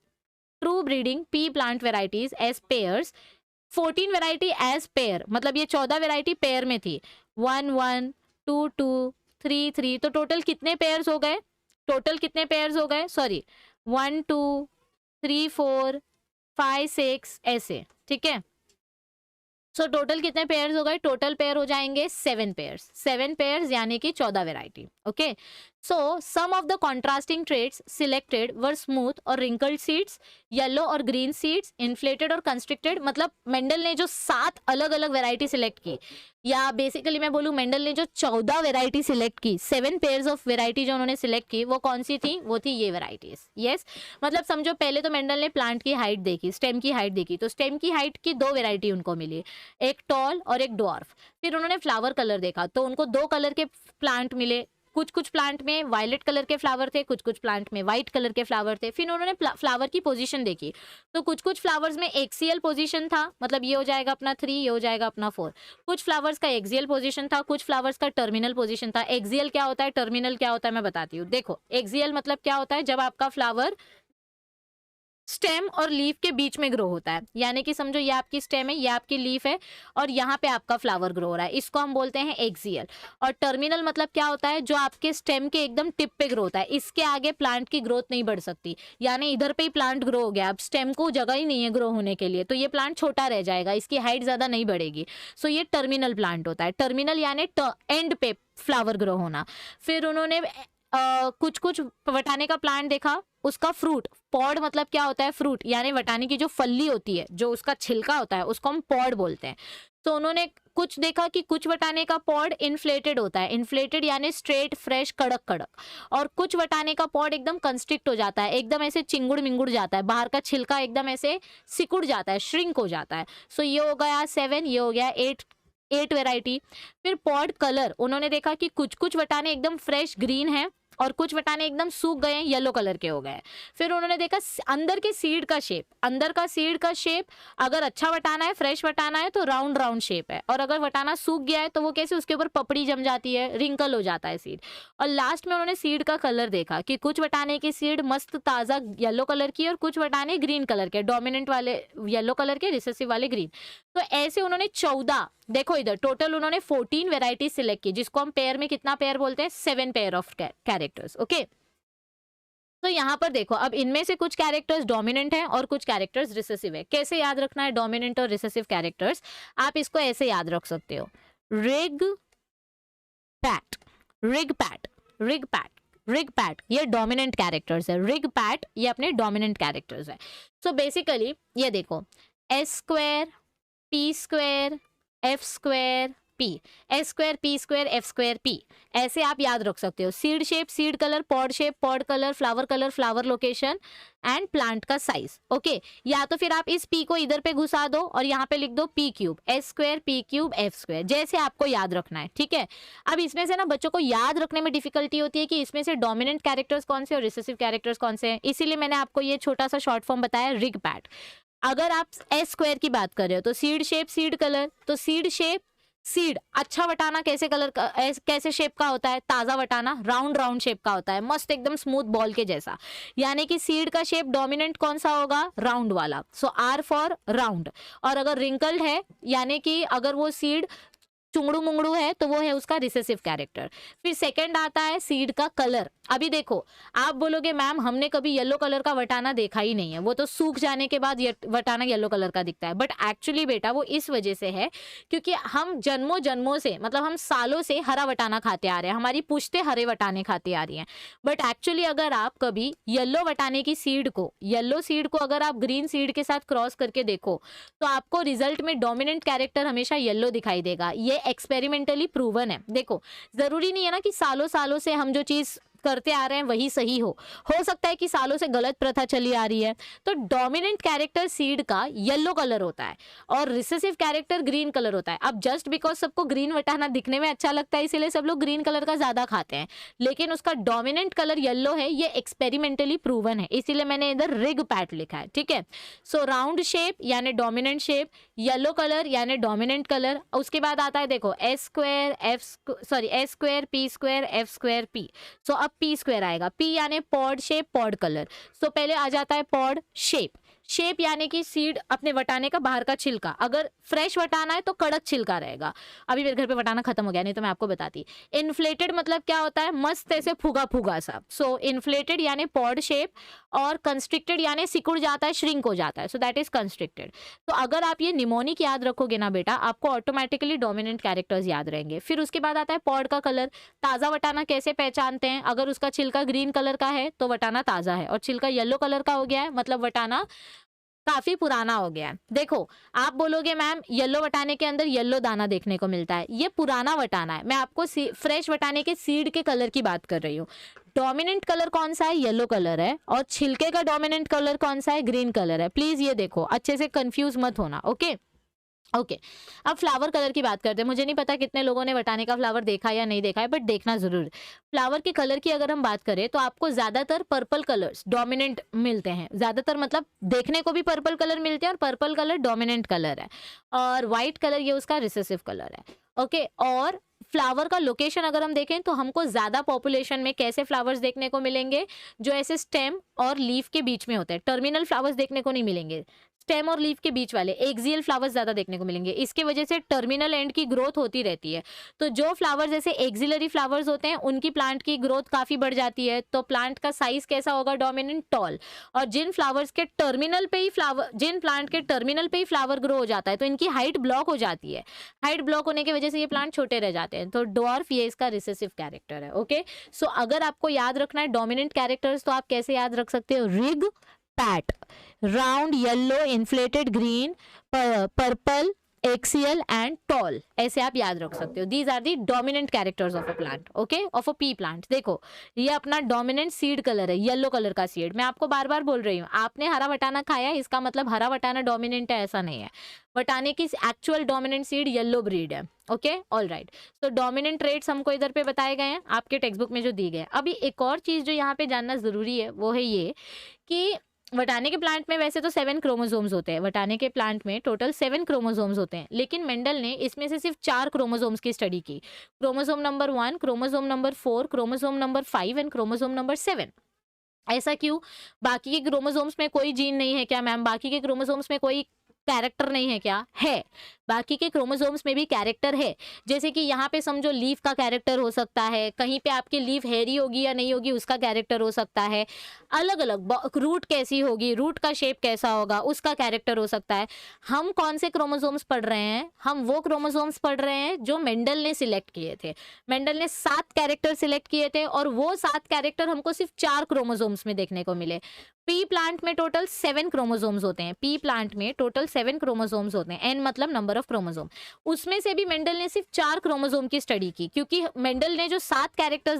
true breeding pea plant varieties as pairs. 14 variety as pair, मतलब ये 14 वेराइटी पेयर में थी, 1 1 2 2 3 3, तो टोटल कितने पेयर्स हो गए, सॉरी 1 2 3 4 5 6 ऐसे, ठीक है। सो टोटल कितने पेयर्स हो गए, टोटल पेयर हो जाएंगे 7 पेयर्स यानी कि 14 variety, okay. So some of the contrasting traits selected were smooth और रिंकल्ड सीड्स, येलो और ग्रीन सीड्स, इन्फ्लेटेड और कंस्ट्रिक्टेड। मतलब मेंडल ने जो 7 अलग अलग वेराइटी सिलेक्ट की, या बेसिकली मैं बोलूं मेंडल ने जो 14 वेराइटी सिलेक्ट की, 7 पेयर्स ऑफ वेराइटी जो उन्होंने सिलेक्ट की, वो कौन सी थी, वो थी ये वेराइटीज। यस, मतलब समझो पहले तो मेंडल ने प्लांट की हाइट देखी, स्टेम की हाइट देखी, तो स्टेम की हाइट की 2 वेराइटी उनको मिली, एक टॉल और एक डॉर्फ। फिर उन्होंने फ्लावर कलर देखा, तो उनको 2 कलर के प्लांट मिले, कुछ प्लांट में वायलेट कलर के फ्लावर थे, कुछ प्लांट में व्हाइट कलर के फ्लावर थे। फिर उन्होंने फ्लावर की पोजीशन देखी, तो कुछ फ्लावर्स में एक्सियल पोजीशन था, मतलब ये हो जाएगा अपना 3, ये हो जाएगा अपना 4। कुछ फ्लावर्स का एक्सियल पोजीशन था, कुछ फ्लावर्स का टर्मिनल पोजीशन था। एक्सियल क्या होता है, टर्मिनल क्या होता है, मैं बताती हूँ। देखो एक्सियल मतलब क्या होता है, जब आपका फ्लावर स्टेम और लीफ के बीच में ग्रो होता है, यानी कि समझो ये आपकी स्टेम है, ये आपकी लीफ है, और यहाँ पे आपका फ्लावर ग्रो हो रहा है, इसको हम बोलते हैं एक्सियल। और टर्मिनल मतलब क्या होता है, जो आपके स्टेम के एकदम टिप पे ग्रो होता है, इसके आगे प्लांट की ग्रोथ नहीं बढ़ सकती, यानी इधर पे ही प्लांट ग्रो हो गया, अब स्टेम को जगह ही नहीं है ग्रो होने के लिए, तो ये प्लांट छोटा रह जाएगा, इसकी हाइट ज्यादा नहीं बढ़ेगी। सो ये टर्मिनल प्लांट होता है, टर्मिनल यानी एंड पे फ्लावर ग्रो होना। फिर उन्होंने कुछ वटाने का प्लांट देखा, उसका फ्रूट, पॉड मतलब क्या होता है, फ्रूट यानी वटाने की जो फल्ली होती है, जो उसका छिलका होता है, उसको हम पॉड बोलते हैं। तो उन्होंने कुछ देखा कि कुछ वटाने का पॉड इन्फ्लेटेड होता है, इन्फ्लेटेड यानी स्ट्रेट फ्रेश कड़क कड़क, और कुछ वटाने का पॉड एकदम कंस्ट्रिक्ट हो जाता है, एकदम ऐसे चिंगुड़ मिंगुड़ जाता है, बाहर का छिलका एकदम ऐसे सिकुड़ जाता है, श्रिंक हो जाता है। सो ये हो गया 7, ये हो गया 8 वेराइटी। फिर पॉड कलर, उन्होंने देखा कि कुछ वटाने एकदम फ्रेश ग्रीन है, और कुछ वटाने एकदम सूख गए, येलो कलर के हो गए। फिर उन्होंने देखा अंदर के सीड का शेप, अंदर का सीड का शेप, अगर अच्छा वटाना है, फ्रेश वटाना है, तो राउंड राउंड शेप है, और अगर वटाना सूख गया है तो वो कैसे, उसके ऊपर पपड़ी जम जाती है, रिंकल हो जाता है सीड। और लास्ट में उन्होंने सीड का कलर देखा कि कुछ वटाने की सीड मस्त ताज़ा येलो कलर की, और कुछ वटाने ग्रीन कलर के, डोमिनेंट वाले येलो कलर के, रिसेसिव वाले ग्रीन। तो ऐसे उन्होंने 14, देखो इधर टोटल उन्होंने 14 वेराइटी सिलेक्ट की, जिसको हम पेयर में कितना पेयर बोलते हैं, 7 पेयर ऑफ कैरेक्टर्स, ओके। तो यहाँ पर देखो, अब इनमें से कुछ कैरेक्टर्स डोमिनेंट हैं और कुछ कैरेक्टर्स रिसेसिव है। कैसे याद रखना है डोमिनेंट और रिसेसिव कैरेक्टर्स, आप इसको ऐसे याद रख सकते हो, रिग PAT, rig PAT, rig PAT, rig PAT, ये डोमिनेंट कैरेक्टर्स है, रिग पैट ये अपने डोमिनेंट कैरेक्टर्स है। सो बेसिकली ये देखो, S square, P square, F square, P, S square P square F square P, ऐसे आप याद रख सकते हो। Seed shape, seed colour, pod shape, pod colour, flower location and plant का साइज। ओके, या तो फिर आप इस P को इधर पे घुसा दो और यहाँ पे लिख दो P cube, S square P cube F square, जैसे आपको याद रखना है, ठीक है। अब इसमें से ना बच्चों को याद रखने में डिफिकल्टी होती है कि इसमें से डोमिनेंट कैरेक्टर्स कौन से और रिसेसिव कैरेक्टर्स कौन से हैं, इसीलिए मैंने आपको ये छोटा सा शॉर्ट फॉर्म बताया, रिग पैट। अगर आप एस स्क्वायर की बात कर रहे हो तो सीड शेप, सीड कलर, तो सीड शेप, सीड अच्छा वटाना कैसे कलर का, कैसे शेप का होता है, ताजा वटाना राउंड शेप का होता है, मस्त एकदम स्मूथ बॉल के जैसा, यानी कि सीड का शेप डोमिनेंट कौन सा होगा, राउंड वाला, सो आर फॉर राउंड। और अगर रिंकल्ड है यानी कि अगर वो सीड चुंगड़ू मुंगड़ू है तो वो है उसका रिसेसिव कैरेक्टर। फिर सेकंड आता है सीड का कलर। अभी देखो, आप बोलोगे मैम हमने कभी येलो कलर का वटाना देखा ही नहीं है, वो तो सूख जाने के बाद वटाना येलो कलर का दिखता है, बट एक्चुअली बेटा वो इस वजह से है क्योंकि हम जन्मों से, मतलब हम सालों से हरा वटाना खाते आ रहे हैं, हमारी पुश्तें हरे वटाने खाती आ रही हैं। बट एक्चुअली अगर आप कभी येलो वटाने की सीड को, येलो सीड को अगर आप ग्रीन सीड के साथ क्रॉस करके देखो तो आपको रिजल्ट में डोमिनेंट कैरेक्टर हमेशा येलो दिखाई देगा। ये एक्सपेरिमेंटली प्रूवन है। देखो, जरूरी नहीं है ना कि सालों सालों से हम जो चीज करते आ रहे हैं वही सही हो सकता है कि सालों से गलत प्रथा चली आ रही है। तो डोमिनेंट कैरेक्टर सीड का येलो कलर होता है और रिसेसिव कैरेक्टर ग्रीन कलर होता है। अब जस्ट बिकॉज सबको ग्रीन वटाना दिखने में अच्छा लगता है इसीलिए सब लोग ग्रीन कलर का ज्यादा खाते हैं, लेकिन उसका डोमिनेंट कलर येलो है, ये एक्सपेरिमेंटली प्रूवन है, इसीलिए मैंने इधर रिग पैट लिखा है, ठीक है। सो राउंड शेप यानी डोमिनेंट शेप, येलो कलर यानी डोमिनेंट कलर। उसके बाद आता है देखो S square P square F square P। सो अब P स्क्वायर आएगा, P यानी पॉड शेप, पॉड कलर। सो पहले आ जाता है पॉड शेप। शेप यानी कि सीड अपने वटाने का बाहर का छिलका, अगर फ्रेश वटाना है तो कड़क छिलका रहेगा। अभी मेरे घर पे वटाना खत्म हो गया, नहीं तो मैं आपको बताती। इन्फ्लेटेड मतलब क्या होता है, मस्त ऐसे फुगा फुगा सा। सो इन्फ्लेटेड यानी पॉड शेप, और कंस्ट्रिक्टेड यानी सिकुड़ जाता है, श्रिंक हो जाता है, सो दैट इज कंस्ट्रिक्टेड। तो अगर आप ये निमोनिक याद रखोगे ना बेटा, आपको ऑटोमेटिकली डोमिनेंट कैरेक्टर्स याद रहेंगे। फिर उसके बाद आता है पॉड का कलर। ताजा वटाना कैसे पहचानते हैं, अगर उसका छिलका ग्रीन कलर का है तो वटाना ताजा है, और छिलका येलो कलर का हो गया है मतलब वटाना काफी पुराना हो गया है। देखो, आप बोलोगे मैम येलो वटाने के अंदर येलो दाना देखने को मिलता है, ये पुराना वटाना है। मैं आपको फ्रेश वटाने के सीड के कलर की बात कर रही हूँ। डोमिनेंट कलर कौन सा है, येलो कलर है, और छिलके का डोमिनेंट कलर कौन सा है, ग्रीन कलर है। प्लीज ये देखो, अच्छे से कंफ्यूज मत होना, ओके। ओके, अब फ्लावर कलर की बात करते हैं। मुझे नहीं पता कितने लोगों ने वटाने का फ्लावर देखा या नहीं देखा है, बट देखना जरूर। फ्लावर के कलर की अगर हम बात करें तो आपको ज्यादातर पर्पल कलर्स डोमिनेंट मिलते हैं, ज्यादातर मतलब देखने को भी पर्पल कलर मिलते हैं, और पर्पल कलर डोमिनेंट कलर है, और व्हाइट कलर ये उसका रिसेसिव कलर है, ओके। और फ्लावर का लोकेशन अगर हम देखें तो हमको ज्यादा पॉपुलेशन में कैसे फ्लावर्स देखने को मिलेंगे, जो ऐसे स्टेम और लीफ के बीच में होते हैं। टर्मिनल फ्लावर्स देखने को नहीं मिलेंगे, स्टेम और लीफ के बीच वाले एक्सियल फ्लावर्स ज्यादा देखने को मिलेंगे। इसके वजह से टर्मिनल एंड की ग्रोथ होती रहती है। तो जो फ्लावर्स जैसे एक्सिलरी फ्लावर्स होते हैं उनकी प्लांट की ग्रोथ काफी बढ़ जाती है, तो प्लांट का साइज कैसा होगा, डोमिनेंट, टॉल। और जिन फ्लावर्स के टर्मिनल पे ही फ्लावर, जिन प्लांट के टर्मिनल पे ही फ्लावर ग्रो हो जाता है तो इनकी हाइट ब्लॉक हो जाती है। हाइट ब्लॉक होने की वजह से ये प्लांट छोटे रह जाते हैं, तो डॉर्फ ये इसका रिसेसिव कैरेक्टर है, ओके। सो अगर आपको याद रखना है डोमिनेंट कैरेक्टर्स तो आप कैसे याद रख सकते हो, रिग पैट, round, yellow, inflated green, purple, axial and tall, ऐसे आप याद रख सकते हो। These are the dominant characters of a plant, okay, of a pea plant. देखो, ये अपना डोमिनेंट सीड कलर है, येलो कलर का सीड। मैं आपको बार बार बोल रही हूँ, आपने हरा वटाना खाया इसका मतलब हरा वटाना डोमिनेंट है, ऐसा नहीं है। वटाने की actual dominant seed yellow breed है, ओके, ऑल राइट। तो डोमिनेंट ट्रेट्स हमको इधर पे बताए गए हैं आपके टेक्स्ट बुक में जो दी गए। अभी एक और चीज जो यहाँ पे जानना जरूरी है वो है ये कि वटाने के प्लांट में वैसे तो 7 क्रोमोसोम्स होते हैं, वटाने के प्लांट में टोटल 7 क्रोमोसोम्स होते हैं, लेकिन मेंडल ने इसमें से सिर्फ 4 क्रोमोसोम्स की स्टडी की। Chromosome number 1, chromosome number 4, chromosome number 5 and chromosome number 7। ऐसा क्यों? बाकी के क्रोमोसोम्स में कोई जीन नहीं है क्या मैम? बाकी के क्रोमोसोम्स में कोई कैरेक्टर नहीं है क्या? है, बाकी के क्रोमोसोम्स में भी कैरेक्टर है। जैसे कि यहाँ पे समझो लीफ का कैरेक्टर हो सकता है, कहीं पे आपकी लीफ हेरी होगी या नहीं होगी उसका कैरेक्टर हो सकता है, अलग अलग रूट कैसी होगी, रूट का शेप कैसा होगा उसका कैरेक्टर हो सकता है। हम कौन से क्रोमोसोम्स पढ़ रहे हैं? हम वो क्रोमोसोम्स पढ़ रहे हैं जो मेंडल ने सिलेक्ट किए थे। मेंडल ने 7 कैरेक्टर सिलेक्ट किए थे और वो 7 कैरेक्टर हमको सिर्फ 4 क्रोमोसोम्स में देखने को मिले। पी प्लांट में टोटल 7 क्रोमोसोम्स होते हैं, पी प्लांट में टोटल 7 क्रोमोसोम्स होते हैं, एन मतलब नंबर नंबर ऑफ क्रोमोसोम। उसमें से भी मेंडल ने सिर्फ 4 क्रोमोसोम की स्टडी की, क्योंकि मेंडल ने जो 7 कैरेक्टर्स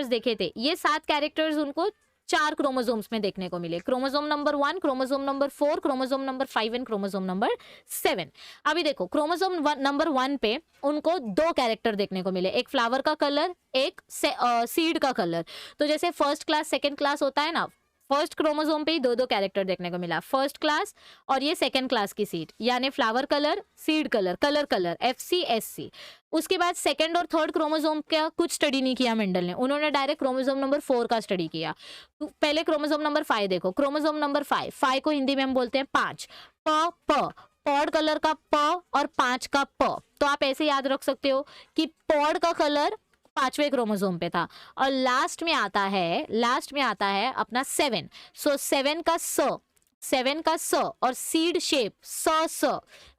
देखे थे, ये 7 कैरेक्टर्स उनको 4 क्रोमोसोम्स में देखने को मिले। Chromosome number 1, chromosome number 4, chromosome number 5 and chromosome number 7। अभी देखो क्रोमोसोम नंबर 1 पे उनको 2 कैरेक्टर देखने को मिले, एक फ्लावर का कलर, एक सीड का कलर। तो जैसे फर्स्ट क्लास सेकंड क्लास होता है ना, फर्स्ट क्रोमोसोम पे ही 2 कैरेक्टर देखने को मिला, फर्स्ट क्लास और ये सेकंड क्लास की सीड, यानी flower colour, seed colour, colour FCSC। उसके बाद सेकंड और थर्ड क्रोमोसोम का कुछ स्टडी नहीं किया मेंडल ने, उन्होंने डायरेक्ट क्रोमोसोम नंबर 4 का स्टडी किया। तो पहले क्रोमोसोम नंबर 5 देखो, क्रोमोसोम नंबर 5 को हिंदी में हम बोलते हैं 5, पॉड कलर का प और 5 का प। तो आप ऐसे याद रख सकते हो कि पॉड का कलर 5वें क्रोमोसोम पे था। और लास्ट में आता है अपना 7। सो 7 का स और seed shape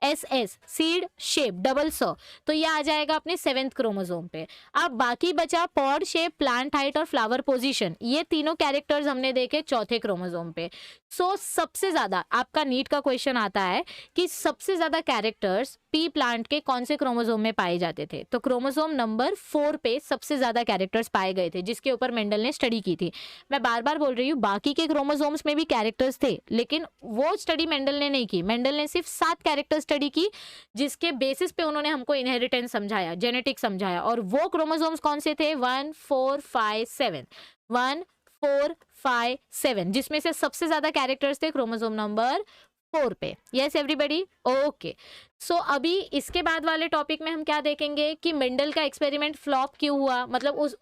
SS, seed shape double स, तो ये आ जाएगा अपने 7th क्रोमोसोम पे। अब बाकी बचा पॉड शेप, प्लांट हाइट और फ्लावर पोजीशन, ये तीनों कैरेक्टर्स हमने देखे 4थे क्रोमोसोम पे। सो सबसे ज्यादा आपका नीट का क्वेश्चन आता है कि सबसे ज्यादा कैरेक्टर्स पी प्लांट के कौन से क्रोमोसोम में पाए जाते थे, तो क्रोमोसोम नंबर 4 पे सबसे ज्यादा कैरेक्टर्स पाए गए थे, जिसके ऊपर मेंडल ने स्टडी की थी। मैं बार बार बोल रही हूँ, बाकी के क्रोमोसोम्स में भी कैरेक्टर्स थे, लेकिन वो स्टडी मेंडल ने नहीं की। मेंडल ने सिर्फ 7 कैरेक्टर स्टडी की, जिसके बेसिस पे उन्होंने हमको इनहेरिटेंस समझाया, जेनेटिक्स समझाया। और वो क्रोमोसोम्स कौन से थे? 1 4 5 7, 1 4 5 7, जिसमें से सबसे ज्यादा कैरेक्टर्स थे क्रोमोसोम नंबर 4 पे। Yes everybody, okay. सो अभी इसके बाद वाले टॉपिक में हम क्या देखेंगे कि मेंडल का एक्सपेरिमेंट फ्लॉप क्यों हुआ, मतलब उस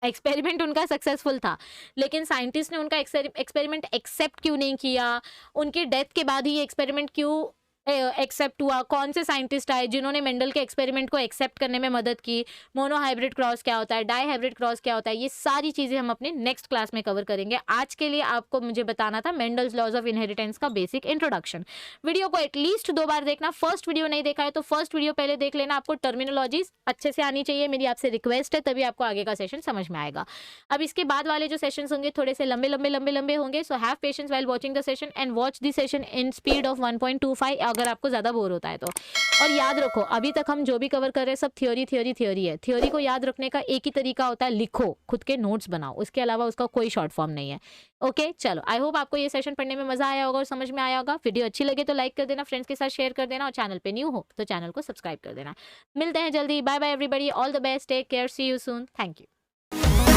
एक्सपेरिमेंट उनका सक्सेसफुल था, लेकिन साइंटिस्ट ने उनका एक्सपेरिमेंट एक्सेप्ट क्यों नहीं किया, उनकी डेथ के बाद ही ये एक्सपेरिमेंट क्यों एक्सेप्ट हुआ, कौन से साइंटिस्ट आए जिन्होंने मेंडल के एक्सपेरिमेंट को एक्सेप्ट करने में मदद की, मोनोहाइब्रिड क्रॉस क्या होता है, डाई हाइब्रिड क्रॉस क्या होता है, ये सारी चीजें हम अपने नेक्स्ट क्लास में कवर करेंगे। आज के लिए आपको मुझे बताना था मेंडल्स लॉज ऑफ इनहेरिटेंस का बेसिक इंट्रोडक्शन। वीडियो को एटलीस्ट 2 बार देखना, फर्स्ट वीडियो नहीं देखा है तो फर्स्ट वीडियो पहले देख लेना, आपको टर्मिनोलॉजीज अच्छे से आनी चाहिए, मेरी आपसे रिक्वेस्ट है, तभी आपको आगे का सेशन समझ में आएगा। अब इसके बाद वाले जो सेशन होंगे थोड़े से लंबे होंगे, so have patience while watching the session and watch the session in speed of 1.25 अगर आपको ज्यादा बोर होता है तो। और याद रखो, अभी तक हम जो भी कवर कर रहे हैं सब थ्योरी है। थ्योरी को याद रखने का एक ही तरीका होता है, लिखो, खुद के नोट्स बनाओ, उसके अलावा उसका कोई शॉर्ट फॉर्म नहीं है। ओके चलो, आई होप आपको ये सेशन पढ़ने में मजा आया होगा और समझ में आया होगा। वीडियो अच्छी लगे तो लाइक कर देना, फ्रेंड्स के साथ शेयर कर देना, और चैनल पे न्यू हो तो चैनल को सब्सक्राइब कर देना। मिलते हैं जल्दी, bye bye everybody, all the best, take care, see you soon, thank you.